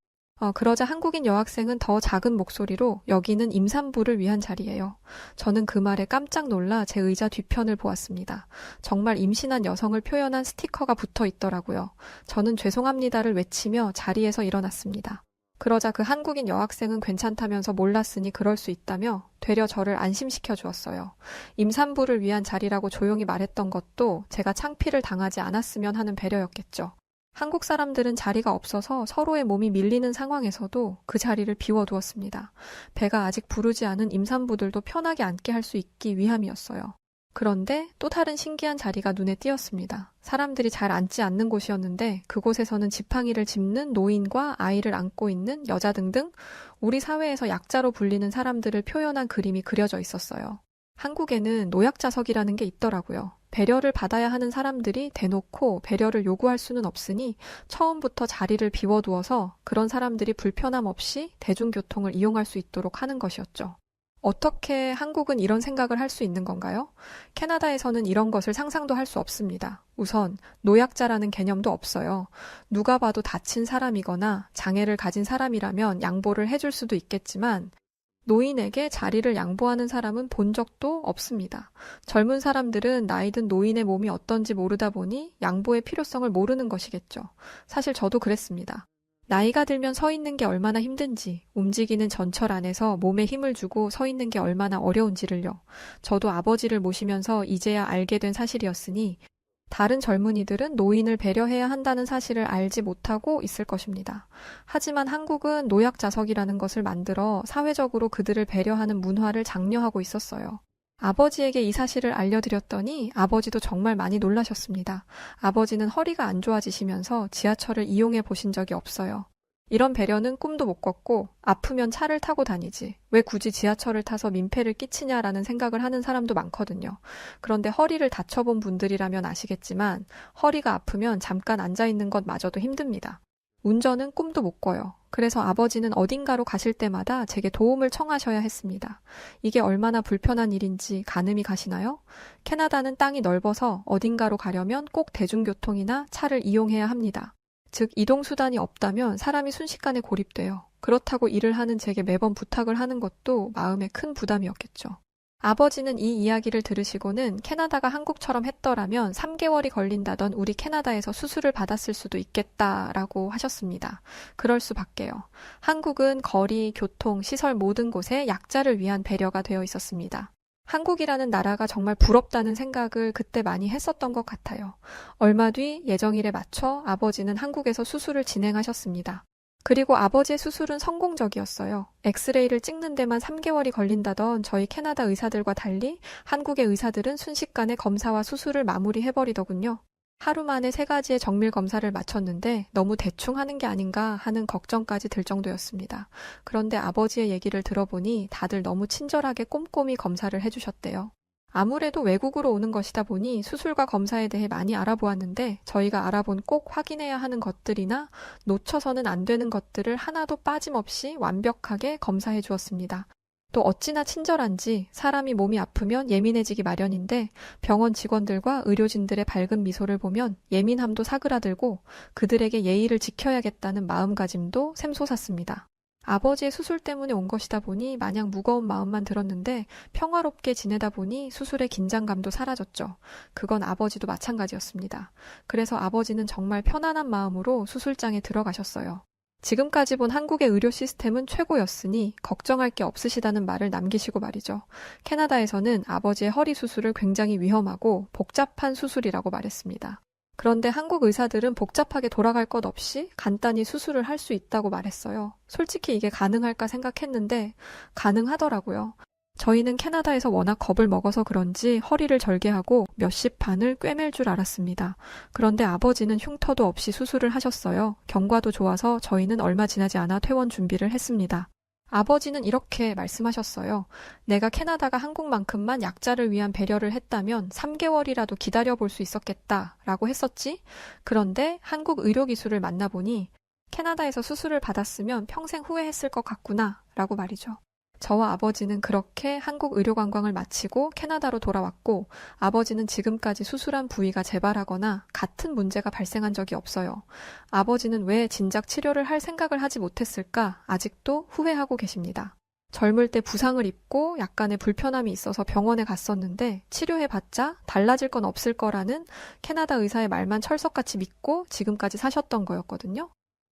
그러자 한국인 여학생은 더 작은 목소리로 여기는 임산부를 위한 자리예요. 저는 그 말에 깜짝 놀라 제 의자 뒤편을 보았습니다. 정말 임신한 여성을 표현한 스티커가 붙어 있더라고요. 저는 죄송합니다를 외치며 자리에서 일어났습니다. 그러자 그 한국인 여학생은 괜찮다면서 몰랐으니 그럴 수 있다며 되려 저를 안심시켜 주었어요. 임산부를 위한 자리라고 조용히 말했던 것도 제가 창피를 당하지 않았으면 하는 배려였겠죠. 한국 사람들은 자리가 없어서 서로의 몸이 밀리는 상황에서도 그 자리를 비워두었습니다. 배가 아직 부르지 않은 임산부들도 편하게 앉게 할 수 있기 위함이었어요. 그런데 또 다른 신기한 자리가 눈에 띄었습니다. 사람들이 잘 앉지 않는 곳이었는데 그곳에서는 지팡이를 짚는 노인과 아이를 안고 있는 여자 등등 우리 사회에서 약자로 불리는 사람들을 표현한 그림이 그려져 있었어요. 한국에는 노약자석이라는 게 있더라고요. 배려를 받아야 하는 사람들이 대놓고 배려를 요구할 수는 없으니 처음부터 자리를 비워두어서 그런 사람들이 불편함 없이 대중교통을 이용할 수 있도록 하는 것이었죠. 어떻게 한국은 이런 생각을 할 수 있는 건가요? 캐나다에서는 이런 것을 상상도 할 수 없습니다. 우선 노약자라는 개념도 없어요. 누가 봐도 다친 사람이거나 장애를 가진 사람이라면 양보를 해줄 수도 있겠지만 노인에게 자리를 양보하는 사람은 본 적도 없습니다. 젊은 사람들은 나이든 노인의 몸이 어떤지 모르다 보니 양보의 필요성을 모르는 것이겠죠. 사실 저도 그랬습니다. 나이가 들면 서 있는 게 얼마나 힘든지, 움직이는 전철 안에서 몸에 힘을 주고 서 있는 게 얼마나 어려운지를요. 저도 아버지를 모시면서 이제야 알게 된 사실이었으니 다른 젊은이들은 노인을 배려해야 한다는 사실을 알지 못하고 있을 것입니다. 하지만 한국은 노약자석이라는 것을 만들어 사회적으로 그들을 배려하는 문화를 장려하고 있었어요. 아버지에게 이 사실을 알려드렸더니 아버지도 정말 많이 놀라셨습니다. 아버지는 허리가 안 좋아지시면서 지하철을 이용해 보신 적이 없어요. 이런 배려는 꿈도 못 꿨고 아프면 차를 타고 다니지 왜 굳이 지하철을 타서 민폐를 끼치냐라는 생각을 하는 사람도 많거든요. 그런데 허리를 다쳐본 분들이라면 아시겠지만 허리가 아프면 잠깐 앉아있는 것마저도 힘듭니다. 운전은 꿈도 못 꿔요. 그래서 아버지는 어딘가로 가실 때마다 제게 도움을 청하셔야 했습니다. 이게 얼마나 불편한 일인지 가늠이 가시나요? 캐나다는 땅이 넓어서 어딘가로 가려면 꼭 대중교통이나 차를 이용해야 합니다. 즉 이동수단이 없다면 사람이 순식간에 고립돼요. 그렇다고 일을 하는 제게 매번 부탁을 하는 것도 마음에 큰 부담이었겠죠. 아버지는 이 이야기를 들으시고는 캐나다가 한국처럼 했더라면 3개월이 걸린다던 우리 캐나다에서 수술을 받았을 수도 있겠다라고 하셨습니다. 그럴 수밖에요. 한국은 거리, 교통, 시설 모든 곳에 약자를 위한 배려가 되어 있었습니다. 한국이라는 나라가 정말 부럽다는 생각을 그때 많이 했었던 것 같아요. 얼마 뒤 예정일에 맞춰 아버지는 한국에서 수술을 진행하셨습니다. 그리고 아버지의 수술은 성공적이었어요. 엑스레이를 찍는 데만 3개월이 걸린다던 저희 캐나다 의사들과 달리 한국의 의사들은 순식간에 검사와 수술을 마무리해버리더군요. 하루 만에 3가지의 정밀 검사를 마쳤는데 너무 대충 하는 게 아닌가 하는 걱정까지 들 정도였습니다. 그런데 아버지의 얘기를 들어보니 다들 너무 친절하게 꼼꼼히 검사를 해주셨대요. 아무래도 외국으로 오는 것이다 보니 수술과 검사에 대해 많이 알아보았는데 저희가 알아본 꼭 확인해야 하는 것들이나 놓쳐서는 안 되는 것들을 하나도 빠짐없이 완벽하게 검사해 주었습니다. 또 어찌나 친절한지 사람이 몸이 아프면 예민해지기 마련인데 병원 직원들과 의료진들의 밝은 미소를 보면 예민함도 사그라들고 그들에게 예의를 지켜야겠다는 마음가짐도 샘솟았습니다. 아버지의 수술 때문에 온 것이다 보니 마냥 무거운 마음만 들었는데 평화롭게 지내다 보니 수술의 긴장감도 사라졌죠. 그건 아버지도 마찬가지였습니다. 그래서 아버지는 정말 편안한 마음으로 수술장에 들어가셨어요. 지금까지 본 한국의 의료 시스템은 최고였으니 걱정할 게 없으시다는 말을 남기시고 말이죠. 캐나다에서는 아버지의 허리 수술을 굉장히 위험하고 복잡한 수술이라고 말했습니다. 그런데 한국 의사들은 복잡하게 돌아갈 것 없이 간단히 수술을 할 수 있다고 말했어요. 솔직히 이게 가능할까 생각했는데 가능하더라고요. 저희는 캐나다에서 워낙 겁을 먹어서 그런지 허리를 절개하고 몇십 판을 꿰맬 줄 알았습니다. 그런데 아버지는 흉터도 없이 수술을 하셨어요. 경과도 좋아서 저희는 얼마 지나지 않아 퇴원 준비를 했습니다. 아버지는 이렇게 말씀하셨어요. 내가 캐나다가 한국만큼만 약자를 위한 배려를 했다면 3개월이라도 기다려볼 수 있었겠다라고 했었지. 그런데 한국 의료기술을 만나보니 캐나다에서 수술을 받았으면 평생 후회했을 것 같구나 라고 말이죠. 저와 아버지는 그렇게 한국 의료 관광을 마치고 캐나다로 돌아왔고 아버지는 지금까지 수술한 부위가 재발하거나 같은 문제가 발생한 적이 없어요. 아버지는 왜 진작 치료를 할 생각을 하지 못했을까 아직도 후회하고 계십니다. 젊을 때 부상을 입고 약간의 불편함이 있어서 병원에 갔었는데 치료해봤자 달라질 건 없을 거라는 캐나다 의사의 말만 철석같이 믿고 지금까지 사셨던 거였거든요.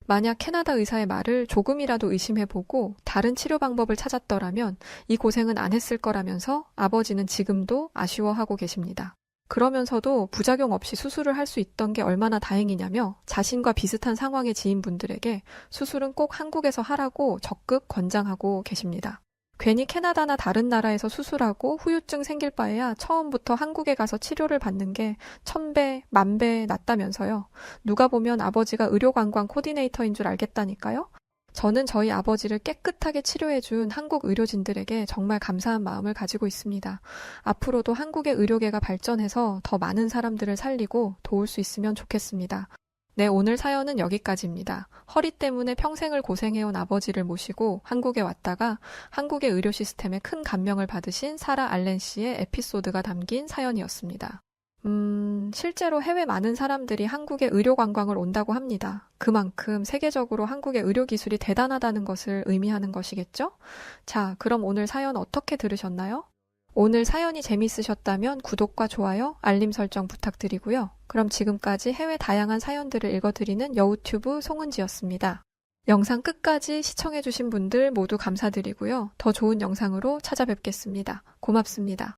만약 캐나다 의사의 말을 조금이라도 의심해보고 다른 치료 방법을 찾았더라면 이 고생은 안 했을 거라면서 아버지는 지금도 아쉬워하고 계십니다. 그러면서도 부작용 없이 수술을 할 수 있던 게 얼마나 다행이냐며 자신과 비슷한 상황의 지인분들에게 수술은 꼭 한국에서 하라고 적극 권장하고 계십니다. 괜히 캐나다나 다른 나라에서 수술하고 후유증 생길 바에야 처음부터 한국에 가서 치료를 받는 게 1000배, 10,000배 낫다면서요. 누가 보면 아버지가 의료관광 코디네이터인 줄 알겠다니까요. 저는 저희 아버지를 깨끗하게 치료해준 한국 의료진들에게 정말 감사한 마음을 가지고 있습니다. 앞으로도 한국의 의료계가 발전해서 더 많은 사람들을 살리고 도울 수 있으면 좋겠습니다. 네, 오늘 사연은 여기까지입니다. 허리 때문에 평생을 고생해온 아버지를 모시고 한국에 왔다가 한국의 의료 시스템에 큰 감명을 받으신 사라 알렌 씨의 에피소드가 담긴 사연이었습니다. 실제로 해외 많은 사람들이 한국에 의료 관광을 온다고 합니다. 그만큼 세계적으로 한국의 의료 기술이 대단하다는 것을 의미하는 것이겠죠? 자, 그럼 오늘 사연 어떻게 들으셨나요? 오늘 사연이 재미있으셨다면 구독과 좋아요, 알림 설정 부탁드리고요. 그럼 지금까지 해외 다양한 사연들을 읽어드리는 여우튜브 송은지였습니다. 영상 끝까지 시청해주신 분들 모두 감사드리고요. 더 좋은 영상으로 찾아뵙겠습니다. 고맙습니다.